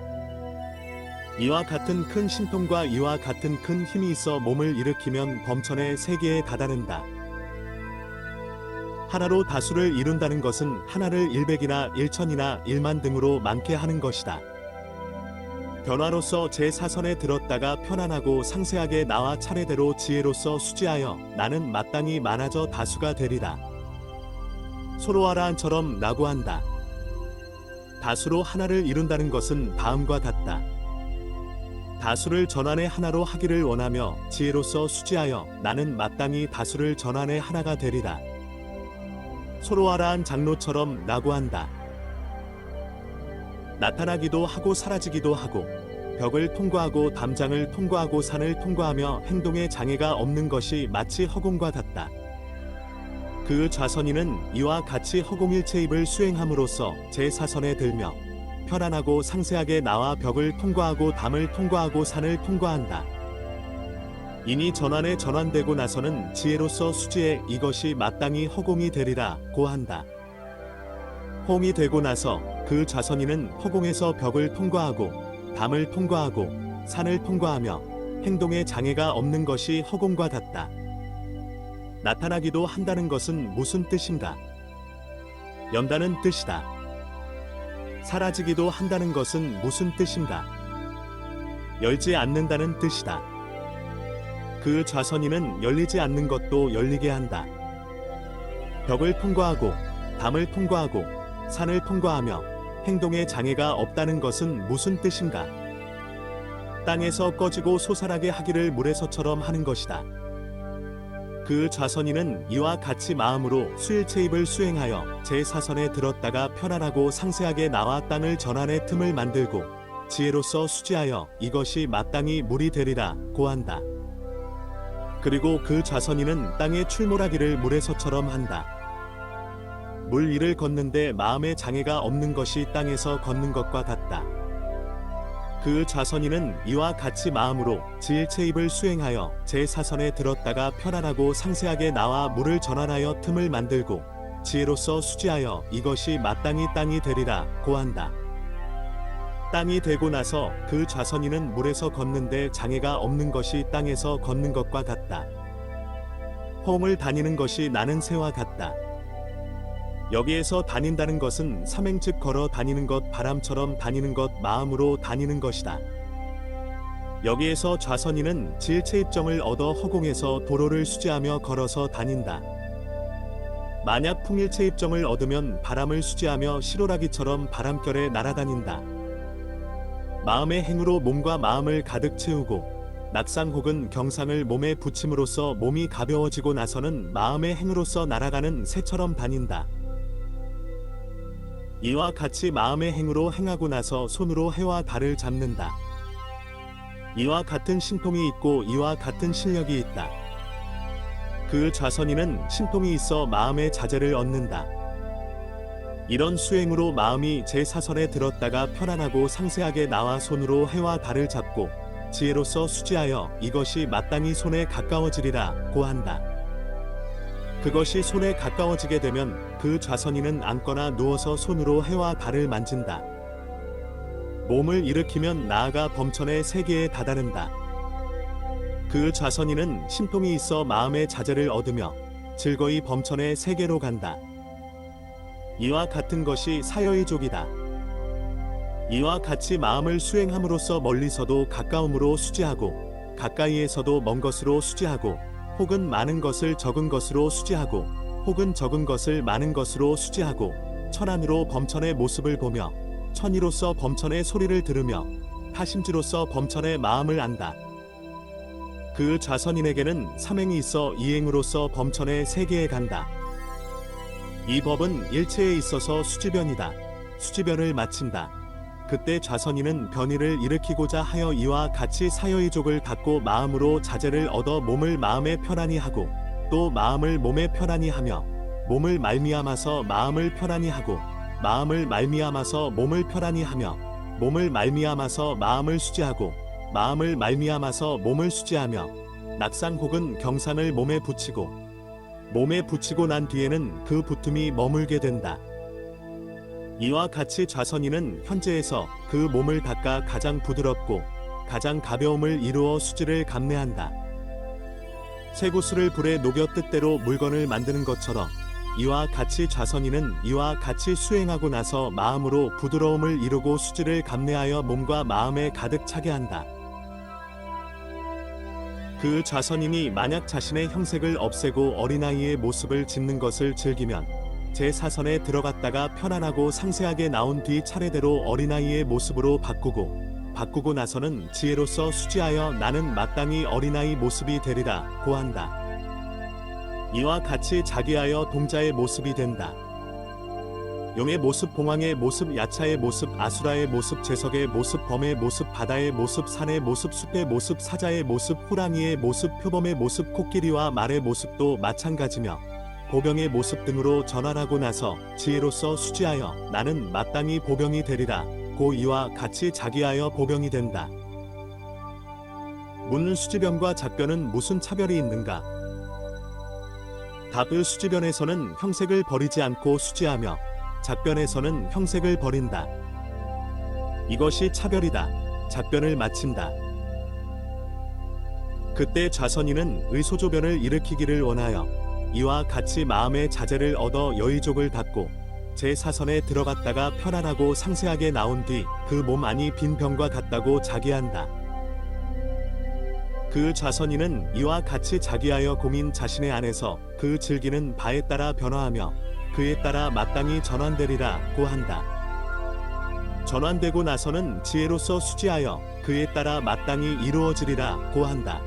이와 같은 큰 신통과 이와 같은 큰 힘이 있어 몸을 일으키면 범천의 세계에 다다른다. 하나로 다수를 이룬다는 것은 하나를 100이나 1000이나 1만 등으로 많게 하는 것이다. 변화로서 제4선에 들었다가 편안하고 상세하게 나와 차례대로 지혜로서 수지하여 나는 마땅히 많아져 다수가 되리라. 소로아라한처럼 라고 한다. 다수로 하나를 이룬다는 것은 다음과 같다. 다수를 전환의 하나로 하기를 원하며 지혜로서 수지하여 나는 마땅히 다수를 전환의 하나가 되리라. 소로아라한 장로처럼 라고 한다. 나타나기도 하고 사라지기도 하고 벽을 통과하고 담장을 통과하고 산을 통과하며 행동에 장애가 없는 것이 마치 허공과 같다. 그 좌선인은 이와 같이 허공일체입을 수행함으로써 제4선에 들며 편안하고 상세하게 나와 벽을 통과하고 담을 통과하고 산을 통과한다. 이니 전환에 전환되고 나서는 지혜로서 수지해 이것이 마땅히 허공이 되리라 고한다. 허공이 되고 나서 그 좌선인은 허공에서 벽을 통과하고 담을 통과하고 산을 통과하며 행동에 장애가 없는 것이 허공과 같다. 나타나기도 한다는 것은 무슨 뜻인가? 연다는 뜻이다. 사라지기도 한다는 것은 무슨 뜻인가? 열지 않는다는 뜻이다. 그 좌선인은 열리지 않는 것도 열리게 한다. 벽을 통과하고 담을 통과하고 산을 통과하며 행동에 장애가 없다는 것은 무슨 뜻인가? 땅에서 꺼지고 솟아나게 하기를 물에서처럼 하는 것이다. 그 좌선인은 이와 같이 마음으로 수일체입을 수행하여 제4선에 들었다가 편안하고 상세하게 나와 땅을 전환의 틈을 만들고 지혜로서 수지하여 이것이 마땅히 물이 되리라 고한다. 그리고 그 좌선인은 땅에 출몰하기를 물에서처럼 한다. 물 위를 걷는데 마음에 장애가 없는 것이 땅에서 걷는 것과 같다. 그 좌선인은 이와 같이 마음으로 지일체입을 수행하여 제4선에 들었다가 편안하고 상세하게 나와 물을 전환하여 틈을 만들고 지혜로서 수지하여 이것이 마땅히 땅이 되리라 고한다. 땅이 되고 나서 그 좌선인은 물에서 걷는데 장애가 없는 것이 땅에서 걷는 것과 같다. 허공을 다니는 것이 나는 새와 같다. 여기에서 다닌다는 것은 삼행즉 걸어 다니는 것, 바람처럼 다니는 것, 마음으로 다니는 것이다. 여기에서 좌선인은 지일체입정을 얻어 허공에서 도로를 수지하며 걸어서 다닌다. 만약 풍일체입정을 얻으면 바람을 수지하며 시로라기처럼 바람결에 날아다닌다. 마음의 행으로 몸과 마음을 가득 채우고 낙상 혹은 경상을 몸에 붙임으로써 몸이 가벼워지고 나서는 마음의 행으로서 날아가는 새처럼 다닌다. 이와 같이 마음의 행으로 행하고 나서 손으로 해와 달을 잡는다. 이와 같은 신통이 있고 이와 같은 실력이 있다. 그 좌선인은 신통이 있어 마음의 자재를 얻는다. 이런 수행으로 마음이 제4선에 들었다가 편안하고 상세하게 나와 손으로 해와 달을 잡고 지혜로서 수지하여 이것이 마땅히 손에 가까워지리라 고한다. 그것이 손에 가까워지게 되면 그 좌선인은 앉거나 누워서 손으로 해와 달을 만진다. 몸을 일으키면 나아가 범천의 세계에 다다른다. 그 좌선인은 신통이 있어 마음의 자재를 얻으며 즐거이 범천의 세계로 간다. 이와 같은 것이 사여의족이다. 이와 같이 마음을 수행함으로써 멀리서도 가까움으로 수지하고 가까이에서도 먼 것으로 수지하고 혹은 많은 것을 적은 것으로 수지하고 혹은 적은 것을 많은 것으로 수지하고 천안으로 범천의 모습을 보며 천이로서 범천의 소리를 들으며 타심지로서 범천의 마음을 안다. 그 좌선인에게는 삼행이 있어 이행으로서 범천의 세계에 간다. 이 법은 일체에 있어서 수지변이다. 수지변을 마친다. 그때 좌선인은 변이를 일으키고자 하여 이와 같이 사여의족을 갖고 마음으로 자재를 얻어 몸을 마음에 편안히 하고 또 마음을 몸에 편안히 하며 몸을 말미암아서 마음을 편안히 하고 마음을 말미암아서 몸을 편안히 하며 몸을 말미암아서 마음을 수지하고 마음을 말미암아서 몸을 수지하며 낙상 혹은 경상을 몸에 붙이고 몸에 붙이고 난 뒤에는 그 붙음이 머물게 된다. 이와 같이 좌선인은 현재에서 그 몸을 닦아 가장 부드럽고 가장 가벼움을 이루어 수지를 감내한다. 쇠구슬을 불에 녹여 뜻대로 물건을 만드는 것처럼 이와 같이 좌선인은 이와 같이 수행하고 나서 마음으로 부드러움을 이루고 수지를 감내하여 몸과 마음에 가득 차게 한다. 그 좌선인이 만약 자신의 형색을 없애고 어린아이의 모습을 짓는 것을 즐기면 제4선에 들어갔다가 편안하고 상세하게 나온 뒤 차례대로 어린아이의 모습으로 바꾸고 나서는 지혜로서 수지하여 나는 마땅히 어린아이 모습이 되리라 고한다. 이와 같이 자기하여 동자의 모습이 된다. 용의 모습, 봉황의 모습, 야차의 모습, 아수라의 모습, 제석의 모습, 범의 모습, 바다의 모습, 산의 모습, 숲의 모습, 사자의 모습, 호랑이의 모습, 표범의 모습, 코끼리와 말의 모습도 마찬가지며 보병의 모습 등으로 전환하고 나서 지혜로서 수지하여 나는 마땅히 보병이 되리라 고 이와 같이 자기하여 보병이 된다. 묻는 수지변과 작변은 무슨 차별이 있는가? 답. 수지변에서는 형색을 버리지 않고 수지하며 작변에서는 형색을 버린다. 이것이 차별이다. 작변을 마친다. 그때 좌선인은 의소조변을 일으키기를 원하여 이와 같이 마음의 자재를 얻어 여의족을 닫고 제4선에 들어갔다가 편안하고 상세하게 나온 뒤 그 몸 안이 빈 병과 같다고 자기한다. 그 좌선인은 이와 같이 자기하여 공인 자신의 안에서 그 즐기는 바에 따라 변화하며 그에 따라 마땅히 전환되리라 고 한다. 전환되고 나서는 지혜로서 수지하여 그에 따라 마땅히 이루어지리라 고 한다.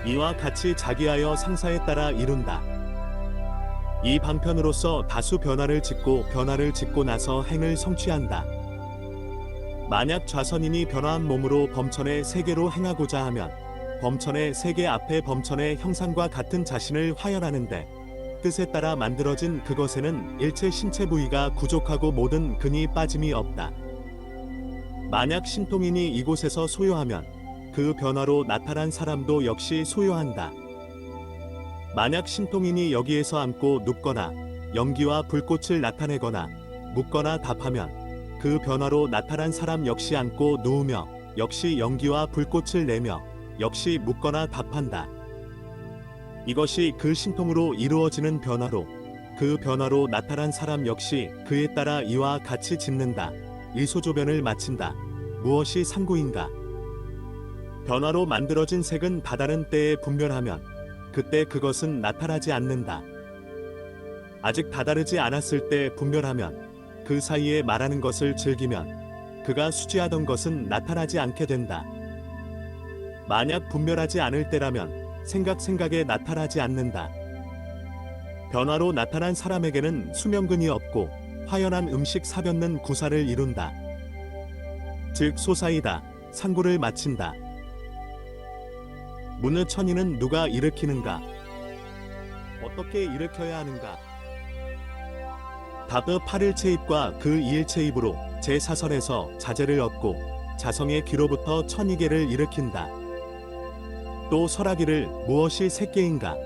이와 같이 자기하여 상사에 따라 이룬다. 이 방편으로서 다수 변화를 짓고 나서 행을 성취한다. 만약 좌선인이 변화한 몸으로 범천의 세계로 행하고자 하면 범천의 세계 앞에 범천의 형상과 같은 자신을 화연하는데 뜻에 따라 만들어진 그것에는 일체 신체 부위가 부족하고 모든 근이 빠짐이 없다. 만약 신통인이 이곳에서 소요하면 그 변화로 나타난 사람도 역시 소요한다. 만약 신통인이 여기에서 앉고 눕거나 연기와 불꽃을 나타내거나 묻거나 답하면 그 변화로 나타난 사람 역시 앉고 누우며 역시 연기와 불꽃을 내며 역시 묻거나 답한다. 이것이 그 신통으로 이루어지는 변화로 그 변화로 나타난 사람 역시 그에 따라 이와 같이 짓는다. 일소조변을 마친다. 무엇이 상구인가? 변화로 만들어진 색은 다다른 때에 분별하면 그때 그것은 나타나지 않는다. 아직 다다르지 않았을 때 분별하면 그 사이에 말하는 것을 즐기면 그가 수지하던 것은 나타나지 않게 된다. 만약 분별하지 않을 때라면 생각에 나타나지 않는다. 변화로 나타난 사람에게는 수명근이 없고 화연한 음식 사변는 구사를 이룬다. 즉 소사이다. 상구를 마친다. 문의 천인은 누가 일으키는가? 어떻게 일으켜야 하는가? 답. 8일체입과 그 2일체입으로 제4선에서 자재를 얻고 자성의 귀로부터 천이계를 일으킨다. 또 설하기를 무엇이 새끼인가?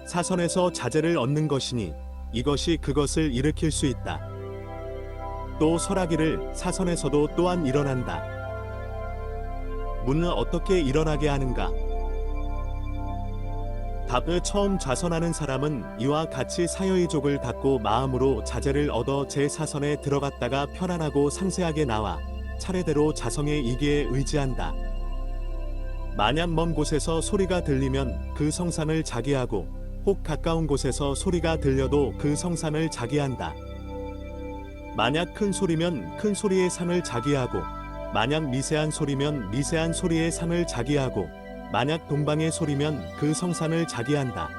사선에서 자재를 얻는 것이니 이것이 그것을 일으킬 수 있다. 또 설하기를 사선에서도 또한 일어난다. 문은 어떻게 일어나게 하는가? 답을 처음 좌선하는 사람은 이와 같이 사여의 족을 닫고 마음으로 자재를 얻어 제 사선에 들어갔다가 편안하고 상세하게 나와 차례대로 자성의 이기에 의지한다. 만약 먼 곳에서 소리가 들리면 그 성산을 자기하고 혹 가까운 곳에서 소리가 들려도 그 성산을 자기한다. 만약 큰 소리면 큰 소리의 상을 자기하고 만약 미세한 소리면 미세한 소리의 상을 자기하고 만약 동방의 소리면 그 성산을 자기한다.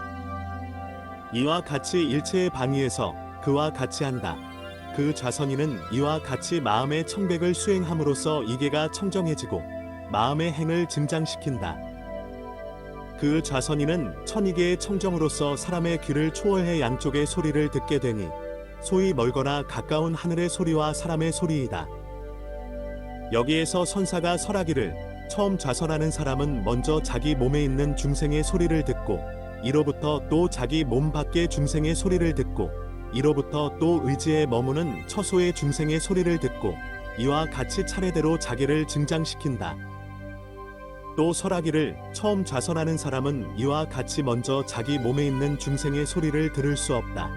이와 같이 일체의 방위에서 그와 같이 한다. 그 좌선이는 이와 같이 마음의 청백을 수행함으로써 이계가 청정해지고 마음의 행을 증장시킨다. 그 좌선이는 천이계의 청정으로서 사람의 귀를 초월해 양쪽의 소리를 듣게 되니 소위 멀거나 가까운 하늘의 소리와 사람의 소리이다. 여기에서 선사가 설하기를 처음 좌선하는 사람은 먼저 자기 몸에 있는 중생의 소리를 듣고 이로부터 또 자기 몸 밖의 중생의 소리를 듣고 이로부터 또 의지에 머무는 처소의 중생의 소리를 듣고 이와 같이 차례대로 자기를 증장시킨다. 또 설하기를 처음 좌선하는 사람은 이와 같이 먼저 자기 몸에 있는 중생의 소리를 들을 수 없다.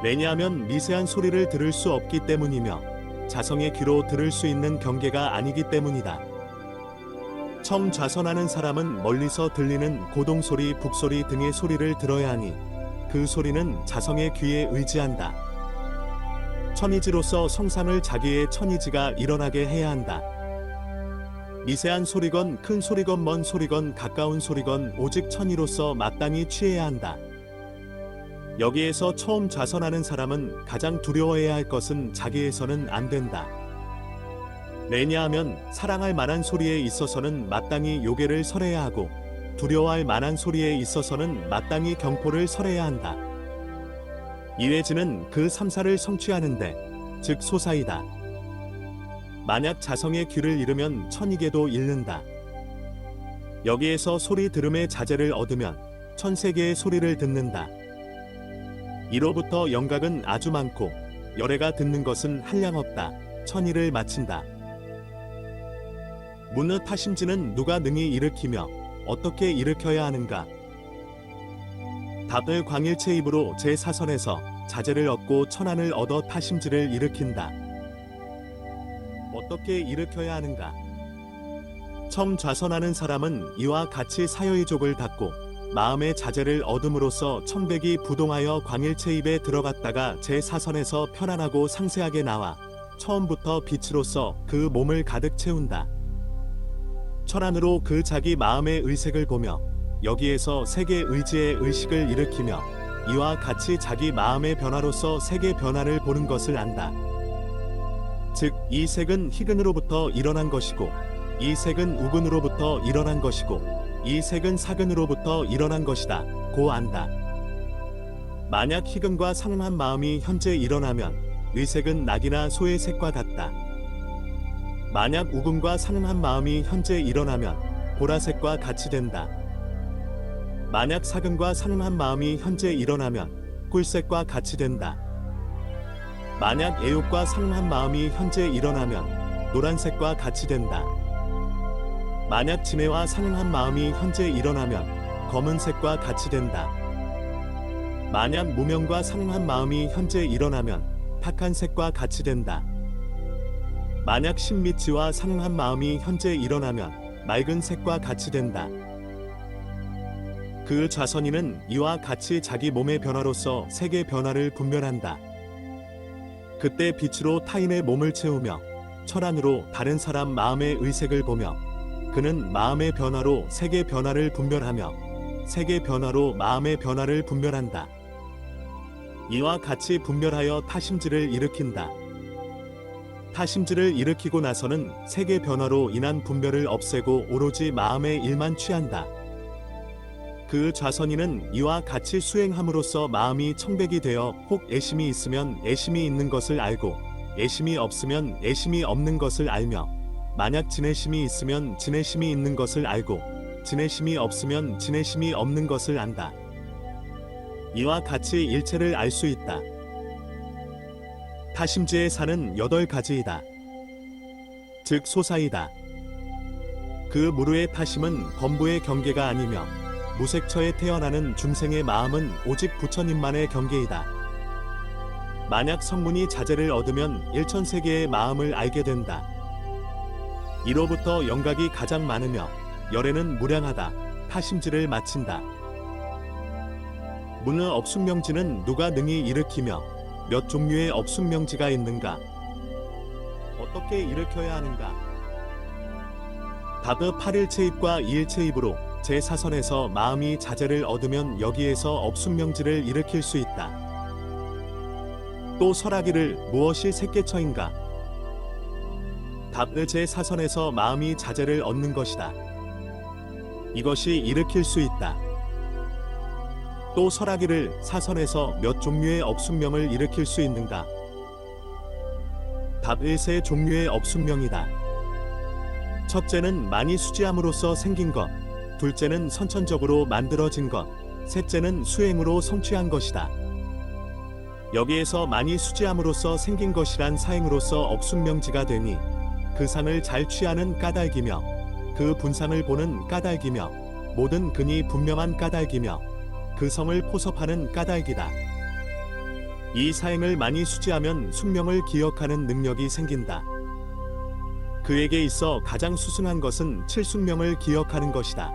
왜냐하면 미세한 소리를 들을 수 없기 때문이며 자성의 귀로 들을 수 있는 경계가 아니기 때문이다. 처음 좌선하는 사람은 멀리서 들리는 고동소리, 북소리 등의 소리를 들어야 하니 그 소리는 자성의 귀에 의지한다. 천이지로서 성산을 자기의 천이지가 일어나게 해야 한다. 미세한 소리건 큰 소리건 먼 소리건 가까운 소리건 오직 천이로서 마땅히 취해야 한다. 여기에서 처음 좌선하는 사람은 가장 두려워해야 할 것은 자기에서는 안 된다. 왜냐하면 사랑할 만한 소리에 있어서는 마땅히 요괴를 설해야 하고 두려워할 만한 소리에 있어서는 마땅히 경포를 설해야 한다. 이외지는 그 삼사를 성취하는데 즉 소사이다. 만약 자성의 귀를 잃으면 천이계도 잃는다. 여기에서 소리 들음의 자재를 얻으면 천세계의 소리를 듣는다. 이로부터 영각은 아주 많고 열애가 듣는 것은 한량없다. 천이를 마친다. 문의 타심지는 누가 능히 일으키며 어떻게 일으켜야 하는가? 답을 광일체 입으로 제4선에서 자재를 얻고 천안을 얻어 타심지를 일으킨다. 어떻게 일으켜야 하는가? 처음 좌선하는 사람은 이와 같이 사여의 족을 닫고 마음의 자재를 얻음으로써 청백이 부동하여 광일체 입에 들어갔다가 제4선에서 편안하고 상세하게 나와 처음부터 빛으로써 그 몸을 가득 채운다. 천안으로 그 자기 마음의 의색을 보며 여기에서 세계 의지의 의식을 일으키며 이와 같이 자기 마음의 변화로서 세계 변화를 보는 것을 안다. 즉 이 색은 희근으로부터 일어난 것이고 이 색은 우근으로부터 일어난 것이고 이 색은 사근으로부터 일어난 것이다 고 안다. 만약 희근과 상한 마음이 현재 일어나면 의색은 낙이나 소의 색과 같다. 만약 우근과 상한 마음이 현재 일어나면 보라색과 같이 된다. 만약 사근과 상한 마음이 현재 일어나면 꿀색과 같이 된다. 만약 애욕과 상한 마음이 현재 일어나면 노란색과 같이 된다. 만약 진해와 상한 마음이 현재 일어나면 검은색과 같이 된다. 만약 무명과 상한 마음이 현재 일어나면 탁한 색과 같이 된다. 만약 신미치와 상한 마음이 현재 일어나면 맑은 색과 같이 된다. 그 좌선이는 이와 같이 자기 몸의 변화로서 세계 변화를 분별한다. 그때 빛으로 타인의 몸을 채우며 철안으로 다른 사람 마음의 의색을 보며 그는 마음의 변화로 세계 변화를 분별하며 세계 변화로 마음의 변화를 분별한다. 이와 같이 분별하여 타심지를 일으킨다. 타심지를 일으키고 나서는 세계 변화로 인한 분별을 없애고 오로지 마음의 일만 취한다. 그 좌선이는 이와 같이 수행함으로써 마음이 청백이 되어 혹 애심이 있으면 애심이 있는 것을 알고 애심이 없으면 애심이 없는 것을 알며 만약 지내심이 있으면 지내심이 있는 것을 알고 지내심이 없으면 지내심이 없는 것을 안다. 이와 같이 일체를 알 수 있다. 타심지의 산은 8가지이다. 즉 소사이다. 그 무르의 타심은 범부의 경계가 아니며 무색처에 태어나는 중생의 마음은 오직 부처님만의 경계이다. 만약 성문이 자재를 얻으면 일천세계의 마음을 알게 된다. 이로부터 영각이 가장 많으며 열애는 무량하다. 타심지를 마친다. 문의 업순명지는 누가 능히 일으키며 몇 종류의 업순명지가 있는가? 어떻게 일으켜야 하는가? 답의 8일체입과 2일체입으로 제4선에서 마음이 자재를 얻으면 여기에서 업순명지를 일으킬 수 있다. 또 설하기를 무엇이 색계처인가? 답의 제4선에서 마음이 자재를 얻는 것이다. 이것이 일으킬 수 있다. 또 설하기를 사선에서 몇 종류의 업순명을 일으킬 수 있는가? 답의 3종류의 업순명이다. 첫째는 많이 수지함으로써 생긴 것, 둘째는 선천적으로 만들어진 것, 셋째는 수행으로 성취한 것이다. 여기에서 많이 수지함으로써 생긴 것이란 사행으로서 업순명지가 되니 그 상을 잘 취하는 까닭이며 그 분상을 보는 까닭이며 모든 근이 분명한 까닭이며 그 성을 포섭하는 까닭이다. 이 사행을 많이 수지하면 숙명을 기억하는 능력이 생긴다. 그에게 있어 가장 수승한 것은 칠숙명을 기억하는 것이다.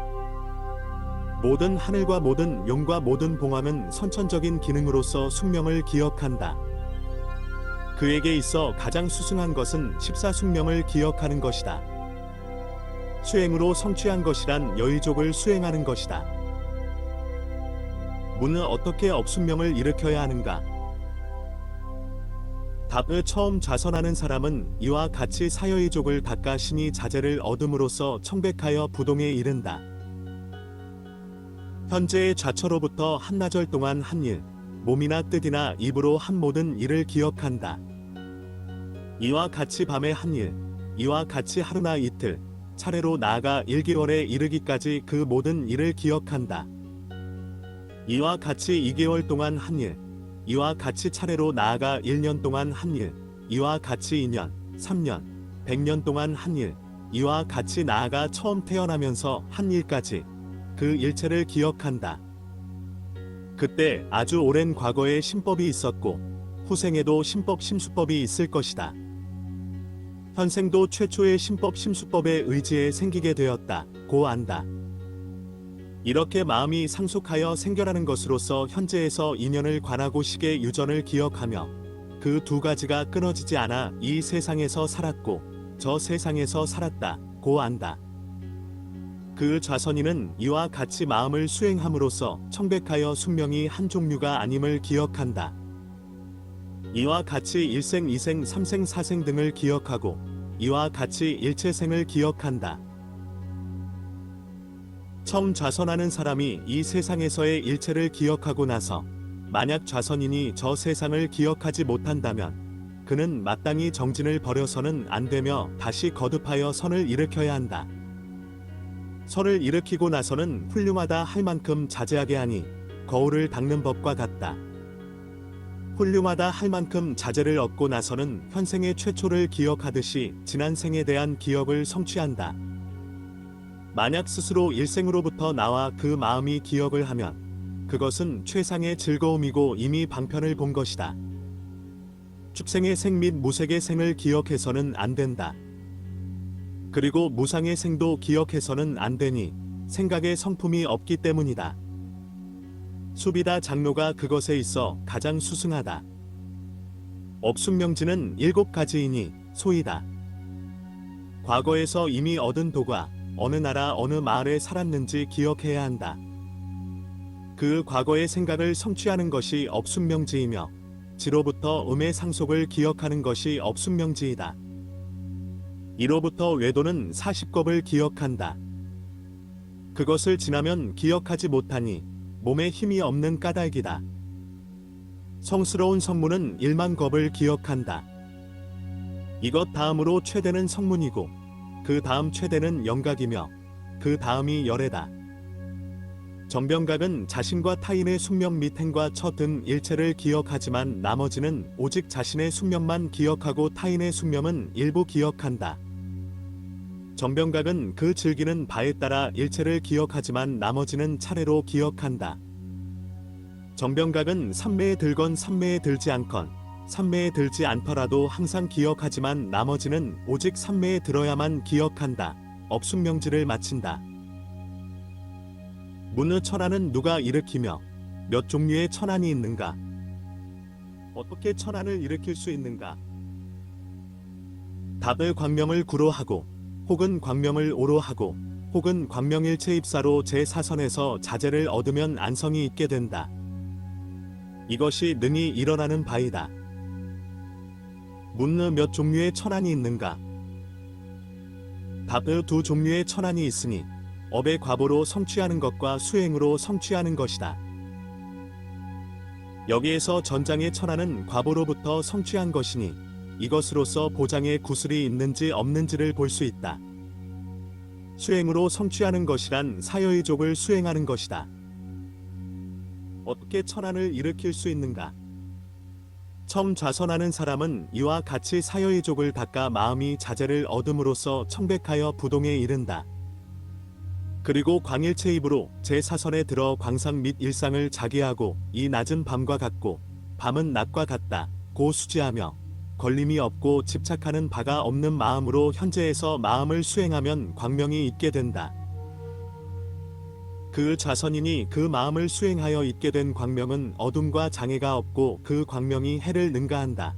모든 하늘과 모든 용과 모든 봉함은 선천적인 기능으로서 숙명을 기억한다. 그에게 있어 가장 수승한 것은 14숙명을 기억하는 것이다. 수행으로 성취한 것이란 여의족을 수행하는 것이다. 문은 어떻게 업순명을 일으켜야 하는가? 답의 처음 좌선하는 사람은 이와 같이 사여의족을 닦아 신이 자재를 얻음으로써 청백하여 부동에 이른다. 현재의 좌처로부터 한나절 동안 한 일, 몸이나 뜻이나 입으로 한 모든 일을 기억한다. 이와 같이 밤에 한 일, 이와 같이 하루나 이틀, 차례로 나아가 1개월에 이르기까지 그 모든 일을 기억한다. 이와 같이 2개월 동안 한 일, 이와 같이 차례로 나아가 1년 동안 한 일, 이와 같이 2년, 3년, 100년 동안 한 일, 이와 같이 나아가 처음 태어나면서 한 일까지 그 일체를 기억한다. 그때 아주 오랜 과거에 신법이 있었고 후생에도 신법 심수법이 있을 것이다. 현생도 최초의 신법 심수법의 의지에 생기게 되었다. 고 안다. 이렇게 마음이 상속하여 생겨나는 것으로서 현재에서 인연을 관하고 식의 유전을 기억하며 그 두 가지가 끊어지지 않아 이 세상에서 살았고 저 세상에서 살았다. 고 안다. 그 좌선인은 이와 같이 마음을 수행함으로써 청백하여 숙명이 한 종류가 아님을 기억한다. 이와 같이 일생, 이생, 삼생, 사생 등을 기억하고 이와 같이 일체생을 기억한다. 처음 좌선하는 사람이 이 세상에서의 일체를 기억하고 나서 만약 좌선인이 저 세상을 기억하지 못한다면 그는 마땅히 정진을 버려서는 안 되며 다시 거듭하여 선을 일으켜야 한다. 선을 일으키고 나서는 훌륭하다 할 만큼 자제하게 하니 거울을 닦는 법과 같다. 훌륭하다 할 만큼 자제를 얻고 나서는 현생의 최초를 기억하듯이 지난 생에 대한 기억을 성취한다. 만약 스스로 일생으로부터 나와 그 마음이 기억을 하면 그것은 최상의 즐거움이고 이미 방편을 본 것이다. 축생의 생 및 무색의 생을 기억해서는 안 된다. 그리고 무상의 생도 기억해서는 안 되니 생각의 성품이 없기 때문이다. 수비다 장로가 그것에 있어 가장 수승하다. 업순명지는 7가지이니 소이다. 과거에서 이미 얻은 도가 어느 나라 어느 마을에 살았는지 기억해야 한다. 그 과거의 생각을 성취하는 것이 업순명지이며 지로부터 음의 상속을 기억하는 것이 업순명지이다. 이로부터 외도는 40겁을 기억한다. 그것을 지나면 기억하지 못하니 몸에 힘이 없는 까닭이다. 성스러운 성문은 1만 겁을 기억한다. 이것 다음으로 최대는 성문이고 그 다음 최대는 영각이며 그 다음이 열애다. 정병각은 자신과 타인의 숙명 및 행과 처 등 일체를 기억하지만 나머지는 오직 자신의 숙명만 기억하고 타인의 숙명은 일부 기억한다. 정병각은 그 즐기는 바에 따라 일체를 기억하지만 나머지는 차례로 기억한다. 정병각은 삼매에 들건 삼매에 들지 않건 삼매에 들지 않더라도 항상 기억하지만 나머지는 오직 삼매에 들어야만 기억한다. 업숙명지를 마친다. 문의 천안은 누가 일으키며 몇 종류의 천안이 있는가? 어떻게 천안을 일으킬 수 있는가? 답을 광명을 구로 하고 혹은 광명을 오로 하고 혹은 광명일체 입사로 제4선에서 자재를 얻으면 안성이 있게 된다. 이것이 능히 일어나는 바이다. 문의 몇 종류의 천안이 있는가? 답의 두 종류의 천안이 있으니 업의 과보로 성취하는 것과 수행으로 성취하는 것이다. 여기에서 전장의 천안은 과보로부터 성취한 것이니 이것으로서 보장의 구슬이 있는지 없는지를 볼 수 있다. 수행으로 성취하는 것이란 사여의족을 수행하는 것이다. 어떻게 천안을 일으킬 수 있는가? 처음 좌선하는 사람은 이와 같이 사여의족을 닦아 마음이 자재를 얻음으로써 청백하여 부동에 이른다. 그리고 광일체 입으로 제4선에 들어 광상 및 일상을 자기하고 이 낮은 밤과 같고 밤은 낮과 같다 고 수지하며 걸림이 없고 집착하는 바가 없는 마음으로 현재에서 마음을 수행하면 광명이 있게 된다. 그 좌선이니 그 마음을 수행하여 있게 된 광명은 어둠과 장애가 없고 그 광명이 해를 능가한다.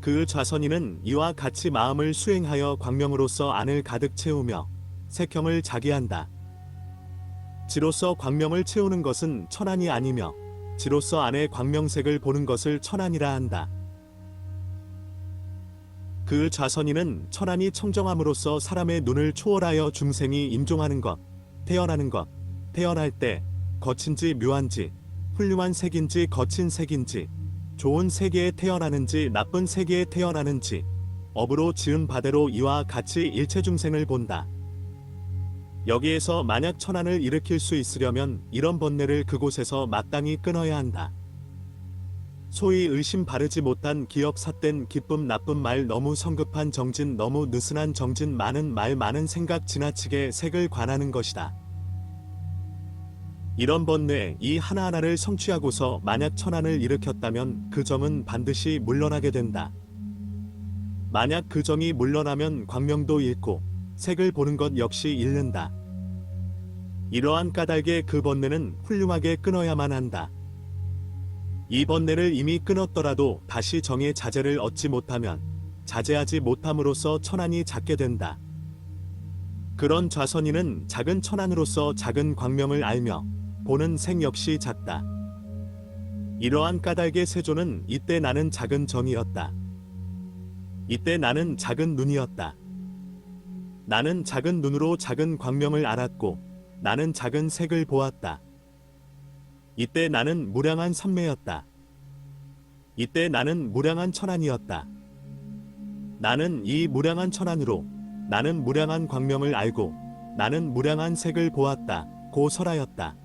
그 좌선이는 이와 같이 마음을 수행하여 광명으로서 안을 가득 채우며 색형을 자기한다. 지로서 광명을 채우는 것은 천안이 아니며 지로서 안의 광명색을 보는 것을 천안이라 한다. 그 좌선이는 천안이 청정함으로써 사람의 눈을 초월하여 중생이 임종하는 것, 태어나는 것, 태어날 때 거친지 묘한지 훌륭한 색인지 거친 색인지 좋은 세계에 태어나는지 나쁜 세계에 태어나는지 업으로 지은 바대로 이와 같이 일체중생을 본다. 여기에서 만약 천안을 일으킬 수 있으려면 이런 번뇌를 그곳에서 마땅히 끊어야 한다. 소위 의심 바르지 못한 기억 삿된 기쁨 나쁜 말 너무 성급한 정진 너무 느슨한 정진 많은 말 많은 생각 지나치게 색을 관하는 것이다. 이런 번뇌 이 하나하나를 성취하고서 만약 천안을 일으켰다면 그 정은 반드시 물러나게 된다. 만약 그 정이 물러나면 광명도 잃고 색을 보는 것 역시 잃는다. 이러한 까닭에 그 번뇌는 훌륭하게 끊어야만 한다. 이 번뇌를 이미 끊었더라도 다시 정의 자재를 얻지 못하면 자제하지 못함으로써 천안이 작게 된다. 그런 좌선이는 작은 천안으로서 작은 광명을 알며 보는 색 역시 작다. 이러한 까닭의 세조는 이때 나는 작은 정이었다. 이때 나는 작은 눈이었다. 나는 작은 눈으로 작은 광명을 알았고 나는 작은 색을 보았다. 이때 나는 무량한 선매였다. 이때 나는 무량한 천안이었다. 나는 이 무량한 천안으로 나는 무량한 광명을 알고 나는 무량한 색을 보았다. 고 설하였다.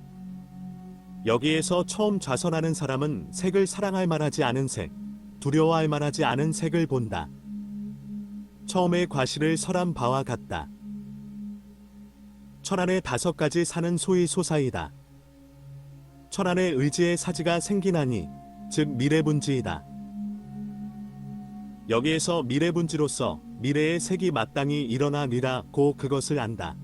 여기에서 처음 좌선하는 사람은 색을 사랑할 만하지 않은 색, 두려워할 만하지 않은 색을 본다. 처음에 과실을 설한 바와 같다. 천안에 5가지 사는 소위 소사이다. 천안에 의지의 사지가 생기나니 즉 미래분지이다. 여기에서 미래분지로서 미래의 색이 마땅히 일어나리라 고 그것을 안다.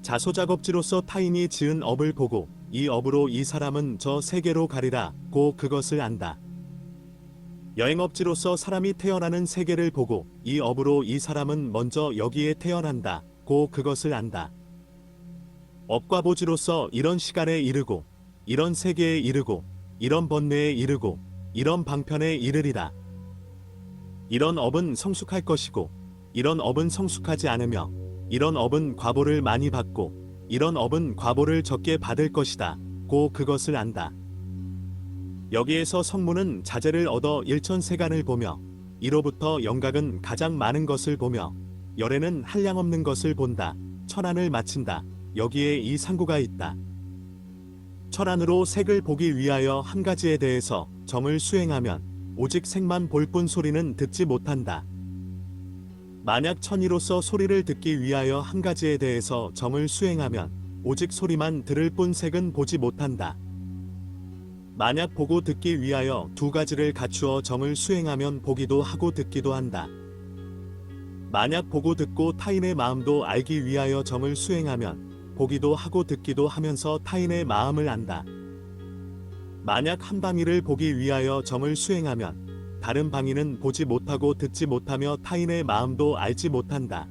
자소작업지로서 타인이 지은 업을 보고 이 업으로 이 사람은 저 세계로 가리라 고 그것을 안다. 여행업지로서 사람이 태어나는 세계를 보고 이 업으로 이 사람은 먼저 여기에 태어난다 고 그것을 안다. 업과 보지로서 이런 시간에 이르고 이런 세계에 이르고 이런 번뇌에 이르고 이런 방편에 이르리라. 이런 업은 성숙할 것이고 이런 업은 성숙하지 않으며 이런 업은 과보를 많이 받고 이런 업은 과보를 적게 받을 것이다 고 그것을 안다. 여기에서 성문은 자재를 얻어 일천세간을 보며 이로부터 영각은 가장 많은 것을 보며 열에는 한량없는 것을 본다. 천안을 마친다. 여기에 이 상구가 있다. 천안으로 색을 보기 위하여 한 가지에 대해서 정을 수행하면 오직 색만 볼 뿐 소리는 듣지 못한다. 만약 천이로서 소리를 듣기 위하여 한 가지에 대해서 정을 수행하면 오직 소리만 들을 뿐 색은 보지 못한다. 만약 보고 듣기 위하여 두 가지를 갖추어 정을 수행하면 보기도 하고 듣기도 한다. 만약 보고 듣고 타인의 마음도 알기 위하여 정을 수행하면 보기도 하고 듣기도 하면서 타인의 마음을 안다. 만약 한 방위를 보기 위하여 정을 수행하면 다른 방위는 보지 못하고 듣지 못하며 타인의 마음도 알지 못한다.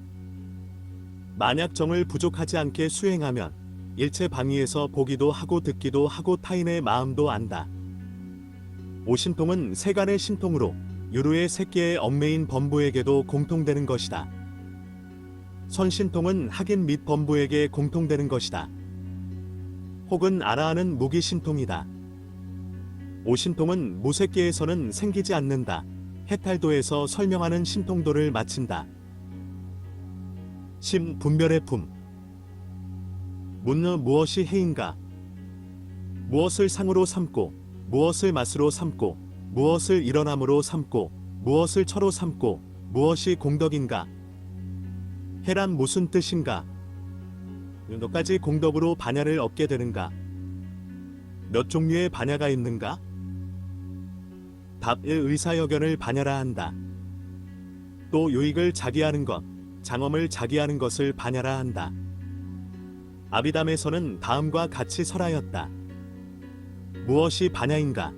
만약 정을 부족하지 않게 수행하면 일체 방위에서 보기도 하고 듣기도 하고 타인의 마음도 안다. 오신통은 세간의 신통으로 유루의 새끼의 엄매인 범부에게도 공통되는 것이다. 선신통은 학인 및 범부에게 공통되는 것이다. 혹은 아라하는 무기신통이다. 오신통은 무새끼에서는 생기지 않는다. 해탈도에서 설명하는 신통도를 마친다. 심 분별의 품. 문느 무엇이 해인가? 무엇을 상으로 삼고 무엇을 맛으로 삼고 무엇을 일어남으로 삼고 무엇을 처로 삼고 무엇이 공덕인가? 해란 무슨 뜻인가? 너까지 공덕으로 반야를 얻게 되는가? 몇 종류의 반야가 있는가? 답의 의사여견을 반야라 한다. 또 요익을 자기하는 것, 장엄을 자기하는 것을 반야라 한다. 아비담에서는 다음과 같이 설하였다. 무엇이 반야인가?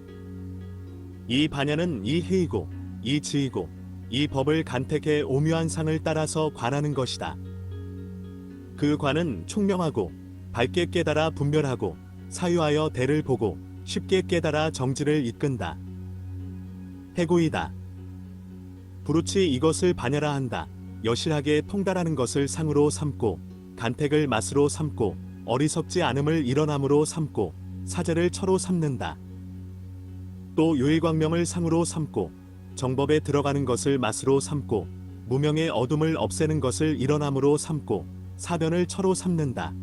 이 반야는 이 해이고 이 지이고 이 법을 간택해 오묘한 상을 따라서 관하는 것이다. 그 관은 총명하고 밝게 깨달아 분별하고 사유하여 대를 보고 쉽게 깨달아 정지를 이끈다. 해구이다. 부르치 이것을 반야라 한다. 여실하게 통달하는 것을 상으로 삼고 간택을 맛으로 삼고 어리석지 않음을 일어남으로 삼고 사제를 처로 삼는다. 또 요의광명을 상으로 삼고 정법에 들어가는 것을 맛으로 삼고 무명의 어둠을 없애는 것을 일어남으로 삼고 사변을 처로 삼는다.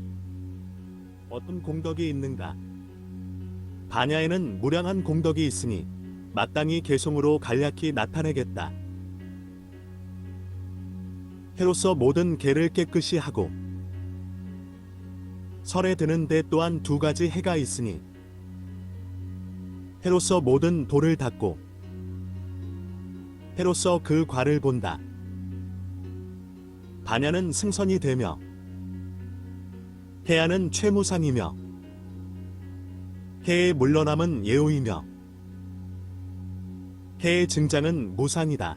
어떤 공덕이 있는가? 반야에는 무량한 공덕이 있으니 마땅히 개송으로 간략히 나타내겠다. 해로서 모든 개를 깨끗이 하고 설에 드는 데 또한 두 가지 해가 있으니 해로서 모든 돌을 닦고 해로서 그 과를 본다. 반야는 승선이 되며 해야는 최무상이며 해의 물러남은 예우이며 해의 증장은 무상이다.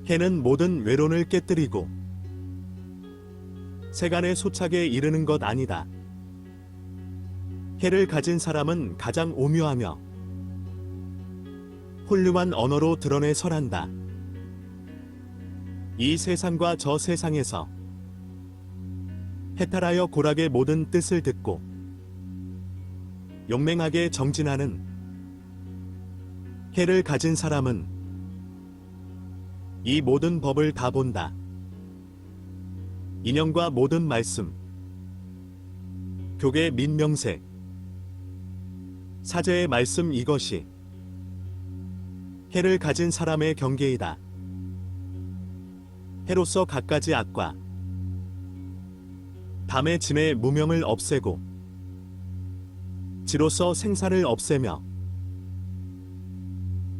해는 모든 외론을 깨뜨리고 세간의 소착에 이르는 것 아니다. 해를 가진 사람은 가장 오묘하며 훌륭한 언어로 드러내 설한다. 이 세상과 저 세상에서 해탈하여 고락의 모든 뜻을 듣고 용맹하게 정진하는 해를 가진 사람은 이 모든 법을 다 본다. 인형과 모든 말씀, 교계 민명색, 사제의 말씀 이것이 해를 가진 사람의 경계이다. 해로서 갖가지 악과 담의 짐의 무명을 없애고 지로서 생사를 없애며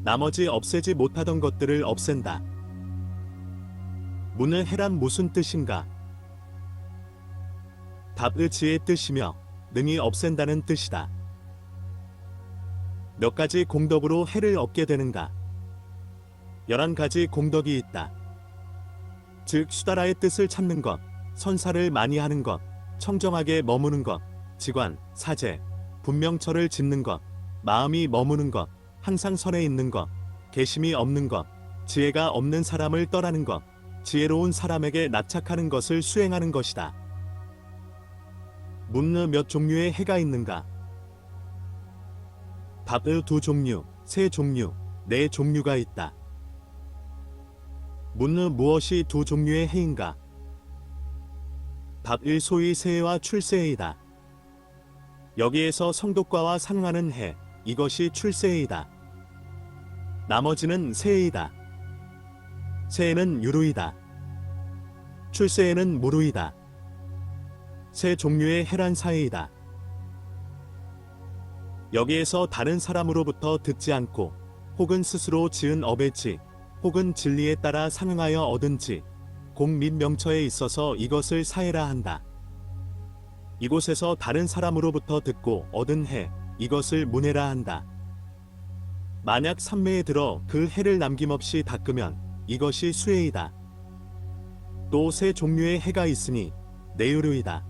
나머지 없애지 못하던 것들을 없앤다. 문의 해란 무슨 뜻인가? 답의 지의 뜻이며 능히 없앤다는 뜻이다. 몇 가지 공덕으로 해를 얻게 되는가? 11가지 공덕이 있다. 즉 수다라의 뜻을 찾는 것, 선사를 많이 하는 것, 청정하게 머무는 것, 지관, 사제, 분명처를 짓는 것, 마음이 머무는 것, 항상 선에 있는 것, 개심이 없는 것, 지혜가 없는 사람을 떠나는 것, 지혜로운 사람에게 납착하는 것을 수행하는 것이다. 문느 몇 종류의 해가 있는가? 답의 두 종류, 세 종류, 네 종류가 있다. 문느 무엇이 두 종류의 해인가? 답 1. 소위 세해와 출세해이다. 여기에서 성독과와 상응하는 해, 이것이 출세해이다. 나머지는 세해이다. 세해는 유루이다. 출세해는 무루이다. 세 종류의 해란 사해이다. 여기에서 다른 사람으로부터 듣지 않고 혹은 스스로 지은 업의 지 혹은 진리에 따라 상응하여 얻은 지, 공 및 명처에 있어서 이것을 사해라 한다. 이곳에서 다른 사람으로부터 듣고 얻은 해, 이것을 문해라 한다. 만약 삼매에 들어 그 해를 남김없이 닦으면 이것이 수해이다. 또 세 종류의 해가 있으니 내유류이다.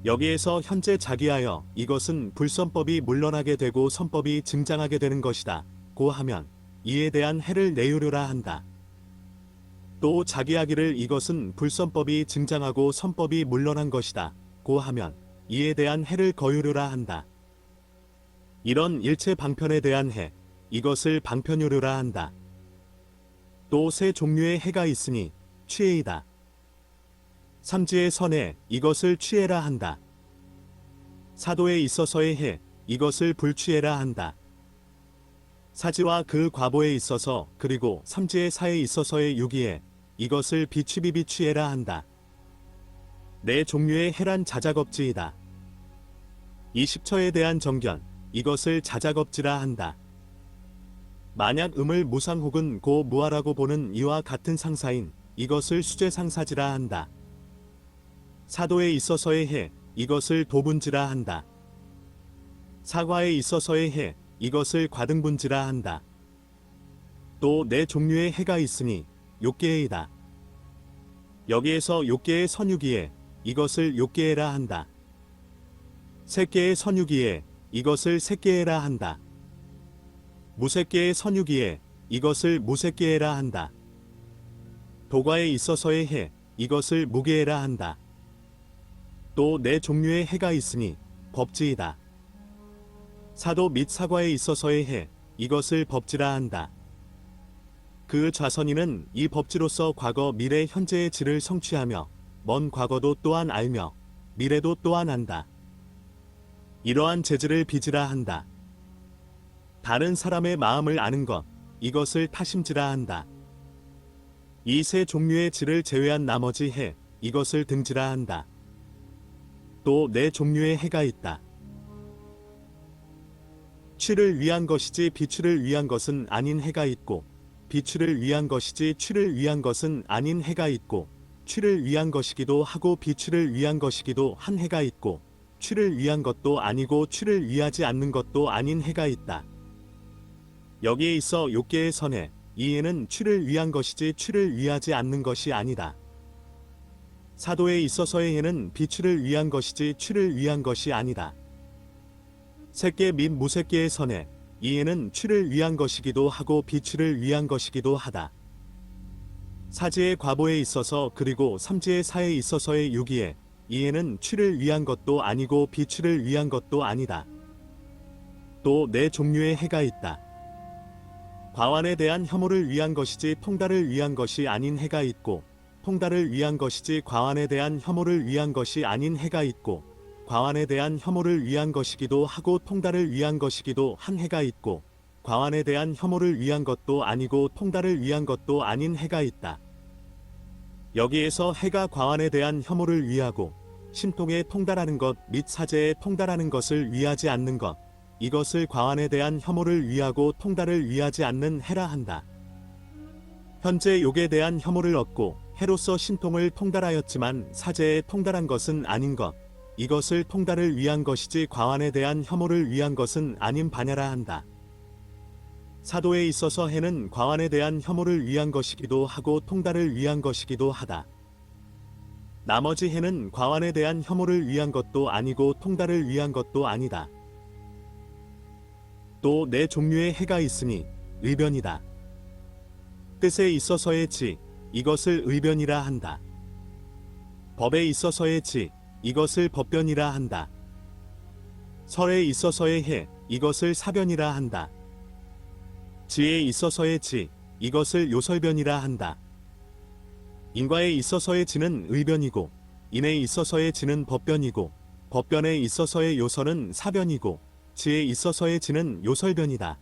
여기에서 현재 자기하여 이것은 불선법이 물러나게 되고 선법이 증장하게 되는 것이다 고 하면 이에 대한 해를 내유류라 한다. 또 자기하기를 이것은 불선법이 증장하고 선법이 물러난 것이다 고 하면 이에 대한 해를 거유류라 한다. 이런 일체 방편에 대한 해, 이것을 방편유류라 한다. 또 세 종류의 해가 있으니 취해이다. 삼지의 선해, 이것을 취해라 한다. 사도에 있어서의 해, 이것을 불취해라 한다. 사지와 그 과보에 있어서 그리고 삼지의 사에 있어서의 유기에 이것을 비취비비취해라 한다. 네 종류의 해란 자작업지이다. 이 십처에 대한 정견, 이것을 자작업지라 한다. 만약 음을 무상 혹은 고 무하라고 보는 이와 같은 상사인 이것을 수제상사지라 한다. 사도에 있어서의 해, 이것을 도분지라 한다. 사과에 있어서의 해, 이것을 과등분지라 한다. 또 네 종류의 해가 있으니 욕계해이다. 여기에서 욕계의 선유기에 이것을 욕계해라 한다. 색계의 선유기에 이것을 색계해라 한다. 무색계의 선유기에 이것을 무색계해라 한다. 도과에 있어서의 해, 이것을 무계해라 한다. 또 네 종류의 해가 있으니 법지이다. 사도 및 사과에 있어서의 해, 이것을 법지라 한다. 그 좌선인은 이 법지로서 과거, 미래, 현재의 지를 성취하며 먼 과거도 또한 알며 미래도 또한 안다. 이러한 재질을 빚으라 한다. 다른 사람의 마음을 아는 것, 이것을 타심지라 한다. 이 세 종류의 지를 제외한 나머지 해, 이것을 등지라 한다. 또 네 종류의 해가 있다. 취를 위한 것이지 비취를 위한 것은 아닌 해가 있고, 비취를 위한 것이지 취를 위한 것은 아닌 해가 있고, 취를 위한 것이기도 하고 비취를 위한 것이기도 한 해가 있고, 취를 위한 것도 아니고 취를 위하지 않는 것도 아닌 해가 있다. 여기에 있어 욕계의 선해, 이 해는 취를 위한 것이지 취를 위하지 않는 것이 아니다. 사도에 있어서의 해는 비취를 위한 것이지 취를 위한 것이 아니다. 색계 및 무색계의 선해, 이 해는 취를 위한 것이기도 하고 비취를 위한 것이기도 하다. 사지의 과보에 있어서 그리고 삼지의 사에 있어서의 유기에 이 해는 취를 위한 것도 아니고 비취를 위한 것도 아니다. 또 네 종류의 해가 있다. 과완에 대한 혐오를 위한 것이지 통달을 위한 것이 아닌 해가 있고, 통달을 위한 것이지 과완에 대한 혐오를 위한 것이 아닌 해가 있고, 과완에 대한 혐오를 위한 것이기도 하고 통달을 위한 것이기도 한 해가 있고, 과완에 대한 혐오를 위한 것도 아니고 통달을 위한 것도 아닌 해가 있다. 여기에서 해가 과완에 대한 혐오를 위하고 신통에 통달하는 것 및 사제에 통달하는 것을 위하지 않는 것, 이것을 과완에 대한 혐오를 위하고 통달을 위하지 않는 해라 한다. 현재 욕에 대한 혐오를 얻고 해로서 신통을 통달하였지만 사제에 통달한 것은 아닌 것, 이것을 통달을 위한 것이지 과완에 대한 혐오를 위한 것은 아닌 바냐라 한다. 사도에 있어서 해는 과완에 대한 혐오를 위한 것이기도 하고 통달을 위한 것이기도 하다. 나머지 해는 과완에 대한 혐오를 위한 것도 아니고 통달을 위한 것도 아니다. 또 네 종류의 해가 있으니 의변이다. 뜻에 있어서의 지, 이것을 의변이라 한다. 법에 있어서의 지, 이것을 법변이라 한다. 설에 있어서의 해, 이것을 사변이라 한다. 지에 있어서의 지, 이것을 요설변이라 한다. 인과에 있어서의 지는 의변이고, 인에 있어서의 지는 법변이고, 법변에 있어서의 요설은 사변이고, 지에 있어서의 지는 요설변이다.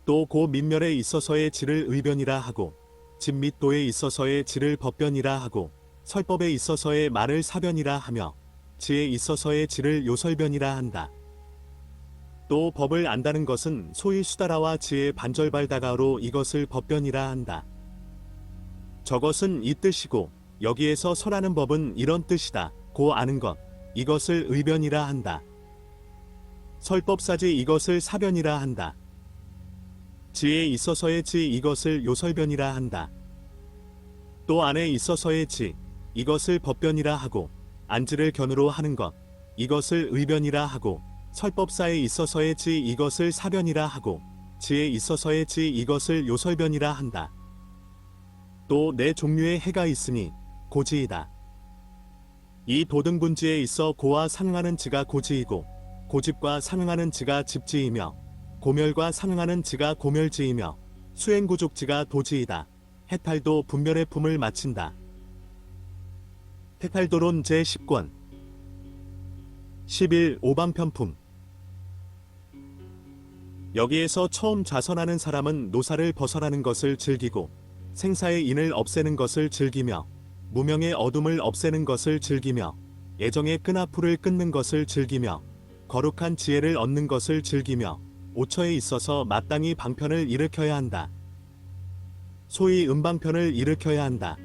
또 고 민멸에 있어서의 지를 의변이라 하고, 집 및 도에 있어서의 지를 법변이라 하고, 설법에 있어서의 말을 사변이라 하며, 지에 있어서의 지를 요설변이라 한다. 또 법을 안다는 것은 소위 수다라와 지의 반절발다가로 이것을 법변이라 한다. 저것은 이 뜻이고 여기에서 설하는 법은 이런 뜻이다. 고 아는 것, 이것을 의변이라 한다. 설법사지 이것을 사변이라 한다. 지에 있어서의 지 이것을 요설변이라 한다. 또 안에 있어서의 지, 이것을 법변이라 하고 안지를 견으로 하는 것, 이것을 의변이라 하고 설법사에 있어서의 지 이것을 사변이라 하고 지에 있어서의 지 이것을 요설변이라 한다. 또 네 종류의 해가 있으니 고지이다. 이 도등분지에 있어 고와 상응하는 지가 고지이고 고집과 상응하는 지가 집지이며 고멸과 상응하는 지가 고멸지이며 수행구족지가 도지이다. 해탈도 분별의 품을 마친다. 해탈도론 제10권 11. 오방편품. 여기에서 처음 좌선하는 사람은 노사를 벗어나는 것을 즐기고 생사의 인을 없애는 것을 즐기며 무명의 어둠을 없애는 것을 즐기며 애정의 끈아풀을 끊는 것을 즐기며 거룩한 지혜를 얻는 것을 즐기며 오처에 있어서 마땅히 방편을 일으켜야 한다. 소위 음방편을 일으켜야 한다.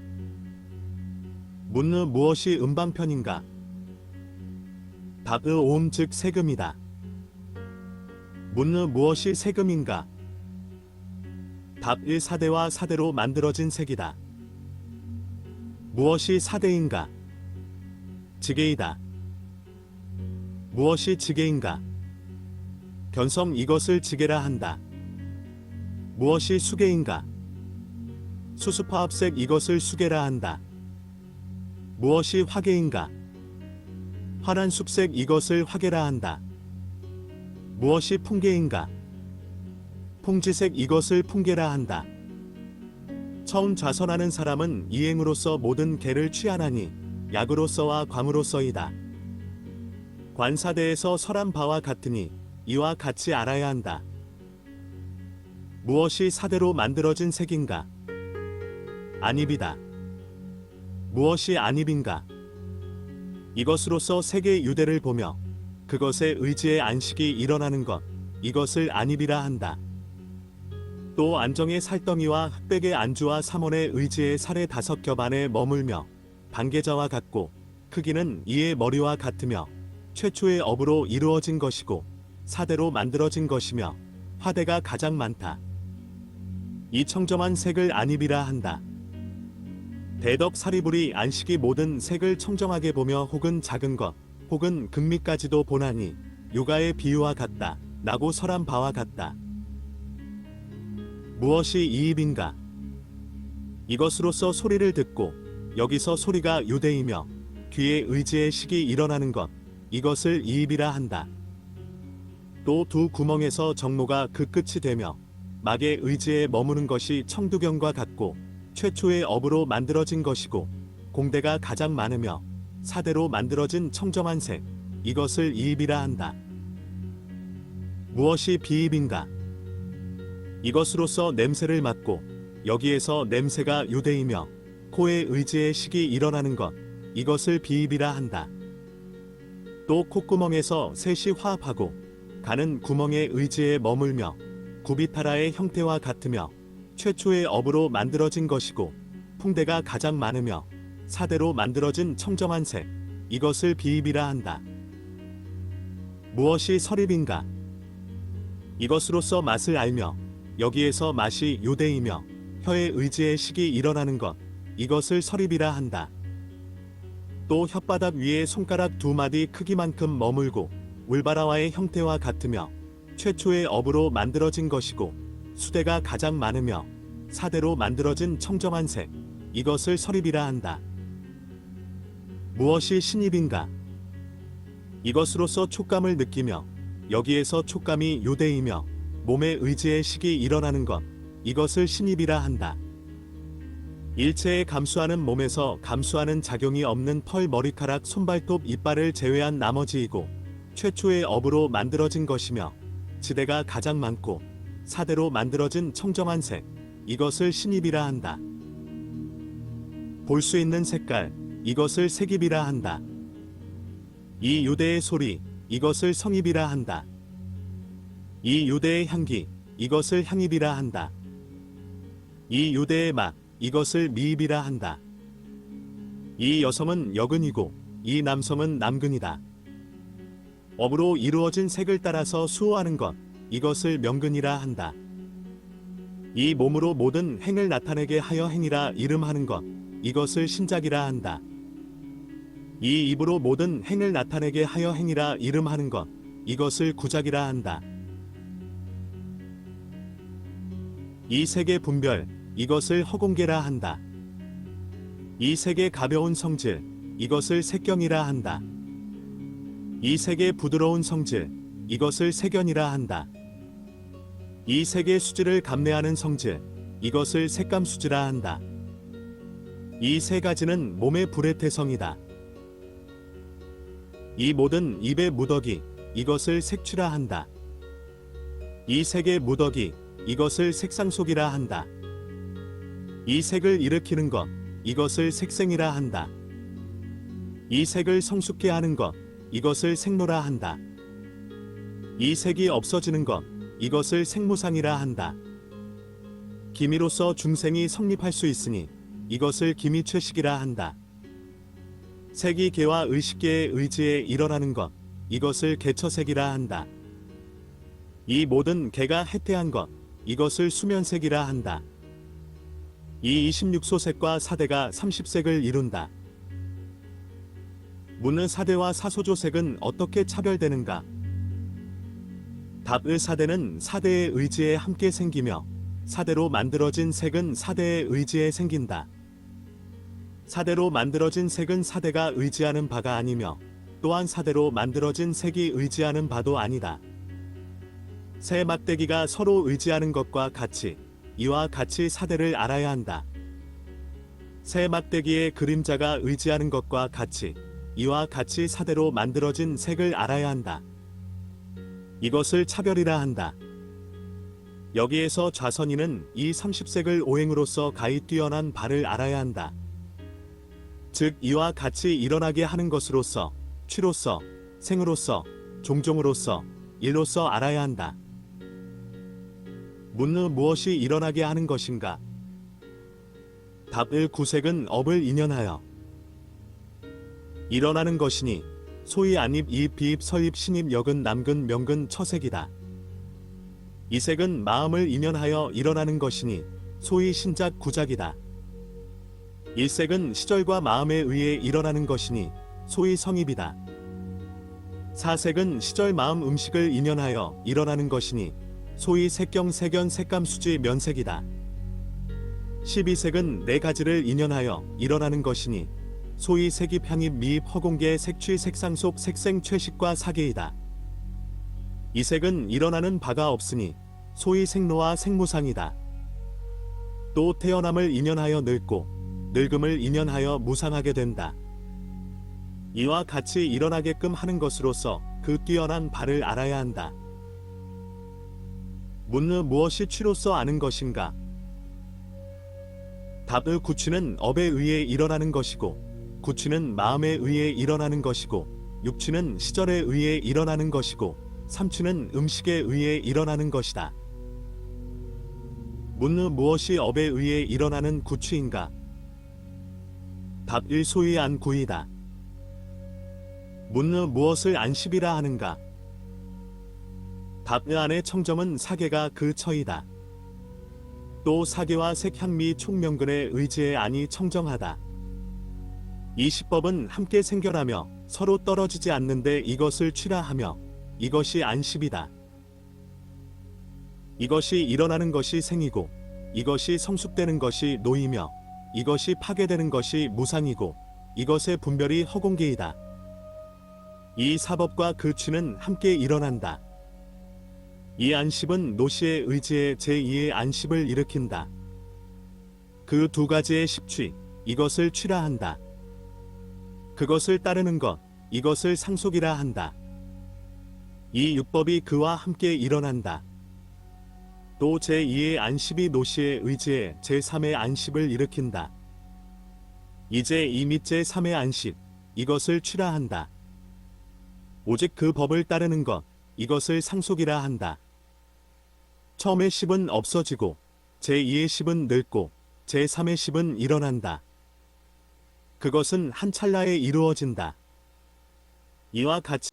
문느 무엇이 음방편인가? 답의 오음 즉 세금이다. 문느 무엇이 세금인가? 답1 사대와 사대로 만들어진 색이다. 무엇이 사대인가? 지게이다. 무엇이 지게인가? 견성 이것을 지게라 한다. 무엇이 수게인가? 수수파합색 이것을 수게라 한다. 무엇이 화계인가? 환한 숲색 이것을 화계라 한다. 무엇이 풍계인가? 풍지색 이것을 풍계라 한다. 처음 좌선하는 사람은 이행으로서 모든 계를 취하나니 약으로서와 광으로서이다. 관사대에서 설한 바와 같으니 이와 같이 알아야 한다. 무엇이 사대로 만들어진 색인가? 안입이다. 무엇이 안입인가? 이것으로서 세계 유대를 보며 그것의 의지의 안식이 일어나는 것, 이것을 안입이라 한다. 또 안정의 살덩이와 흑백의 안주와 삼원의 의지의 살의 5겹 안에 머물며 반계자와 같고 크기는 이의 머리와 같으며 최초의 업으로 이루어진 것이고 사대로 만들어진 것이며 화대가 가장 많다. 이 청정한 색을 안입이라 한다. 대덕 사리불이 안식이 모든 색을 청정하게 보며 혹은 작은 것 혹은 극미까지도 보나니 요가의 비유와 같다. 나고 설한 바와 같다. 무엇이 이입인가? 이것으로서 소리를 듣고 여기서 소리가 유대이며 귀의 의지의 식이 일어나는 것, 이것을 이입이라 한다. 또 두 구멍에서 정모가 그 끝이 되며 막의 의지에 머무는 것이 청두경과 같고 최초의 업으로 만들어진 것이고 공대가 가장 많으며 사대로 만들어진 청정한 색, 이것을 이입이라 한다. 무엇이 비입인가? 이것으로서 냄새를 맡고 여기에서 냄새가 유대이며 코의 의지의 식이 일어나는 것, 이것을 비입이라 한다. 또 콧구멍에서 셋이 화합하고 가는 구멍의 의지에 머물며 구비타라의 형태와 같으며 최초의 업으로 만들어진 것이고 풍대가 가장 많으며 사대로 만들어진 청정한 색, 이것을 비입이라 한다. 무엇이 설입인가? 이것으로서 맛을 알며 여기에서 맛이 요대이며 혀의 의지의 식이 일어나는 것, 이것을 설입이라 한다. 또 혓바닥 위에 손가락 2마디 크기만큼 머물고 울바라와의 형태와 같으며 최초의 업으로 만들어진 것이고 수대가 가장 많으며 사대로 만들어진 청정한 색, 이것을 설입이라 한다. 무엇이 신입인가? 이것으로서 촉감을 느끼며 여기에서 촉감이 요대이며 몸의 의지의 식이 일어나는 것, 이것을 신입이라 한다. 일체에 감수하는 몸에서 감수하는 작용이 없는 펄, 머리카락, 손발톱, 이빨을 제외한 나머지이고 최초의 업으로 만들어진 것이며 지대가 가장 많고 사대로 만들어진 청정한 색, 이것을 신입이라 한다. 볼 수 있는 색깔, 이것을 색입이라 한다. 이 유대의 소리, 이것을 성입이라 한다. 이 유대의 향기, 이것을 향입이라 한다. 이 유대의 맛, 이것을 미입이라 한다. 이 여성은 여근이고 이 남성은 남근이다. 업으로 이루어진 색을 따라서 수호하는 것, 이것을 명근이라 한다. 이 몸으로 모든 행을 나타내게 하여 행이라 이름하는 것, 이것을 신작이라 한다. 이 입으로 모든 행을 나타내게 하여 행이라 이름하는 것, 이것을 구작이라 한다. 이 색의 분별, 이것을 허공계라 한다. 이 색의 가벼운 성질, 이것을 색경이라 한다. 이 색의 부드러운 성질, 이것을 색연이라 한다. 이 색의 수질을 감내하는 성질, 이것을 색감수지라 한다. 이 세 가지는 몸의 불의 태성이다. 이 모든 입의 무더기, 이것을 색취라 한다. 이 색의 무더기, 이것을 색상속이라 한다. 이 색을 일으키는 것, 이것을 색생이라 한다. 이 색을 성숙케 하는 것, 이것을 색노라 한다. 이 색이 없어지는 것, 이것을 색무상이라 한다. 기미로서 중생이 성립할 수 있으니 이것을 기미최식이라 한다. 색이 개와 의식계의 의지에 일어나는 것, 이것을 개처색이라 한다. 이 모든 개가 해태한 것, 이것을 수면색이라 한다. 이 26소색과 사대가 30색을 이룬다. 문의 사대와 사소조색은 어떻게 차별되는가? 답의 사대는 사대의 의지에 함께 생기며 사대로 만들어진 색은 사대의 의지에 생긴다. 사대로 만들어진 색은 사대가 의지하는 바가 아니며 또한 사대로 만들어진 색이 의지하는 바도 아니다. 새 막대기가 서로 의지하는 것과 같이 이와 같이 사대를 알아야 한다. 새 막대기의 그림자가 의지하는 것과 같이 이와 같이 사대로 만들어진 색을 알아야 한다. 이것을 차별이라 한다. 여기에서 좌선이는 이 30색을 오행으로서 가히 뛰어난 바를 알아야 한다. 즉 이와 같이 일어나게 하는 것으로서 취로서 생으로서 종종으로서 일로서 알아야 한다. 문의 무엇이 일어나게 하는 것인가? 답의 구색은 업을 인연하여 일어나는 것이니 소위 안입, 이입, 비입, 서입, 신입, 여근, 남근, 명근, 처색이다. 이 색은 마음을 인연하여 일어나는 것이니 소위 신작, 구작이다. 일색은 시절과 마음에 의해 일어나는 것이니 소위 성입이다. 사색은 시절, 마음, 음식을 인연하여 일어나는 것이니 소위 색경, 색연, 색감수지, 면색이다. 12색은 네 가지를 인연하여 일어나는 것이니 소위 색입, 향입, 미입, 허공계, 색취, 색상속, 색생, 최식과 사계이다. 이 색은 일어나는 바가 없으니 소위 색노와 색무상이다. 또 태어남을 인연하여 늙고 늙음을 인연하여 무상하게 된다. 이와 같이 일어나게끔 하는 것으로서 그 뛰어난 바를 알아야 한다. 문의 무엇이 취로서 아는 것인가? 답의 구취는 업에 의해 일어나는 것이고 구취는 마음에 의해 일어나는 것이고 육취는 시절에 의해 일어나는 것이고 삼취는 음식에 의해 일어나는 것이다. 문의 무엇이 업에 의해 일어나는 구취인가? 답 1. 소위 안구이다. 문의 무엇을 안십이라 하는가? 답 안의 청정은 사계가 그 처이다. 또 사계와 색향미 총명근의 의지에 안이 청정하다. 이 시법은 함께 생겨나며 서로 떨어지지 않는데 이것을 취라 하며 이것이 안십이다. 이것이 일어나는 것이 생이고 이것이 성숙되는 것이 노이며 이것이 파괴되는 것이 무상이고 이것의 분별이 허공계이다. 이 사법과 그 취는 함께 일어난다. 이 안식은 노시의 의지에 제2의 안식을 일으킨다. 그 두 가지의 십취, 이것을 취라 한다. 그것을 따르는 것, 이것을 상속이라 한다. 이 율법이 그와 함께 일어난다. 또 제2의 안식이 노시의 의지에 제3의 안식을 일으킨다. 이제 이 및 제3의 안식, 이것을 취라 한다. 오직 그 법을 따르는 것, 이것을 상속이라 한다. 처음의 십은 없어지고 제2의 십은 늙고 제3의 십은 일어난다. 그것은 한 찰나에 이루어진다. 이와 같이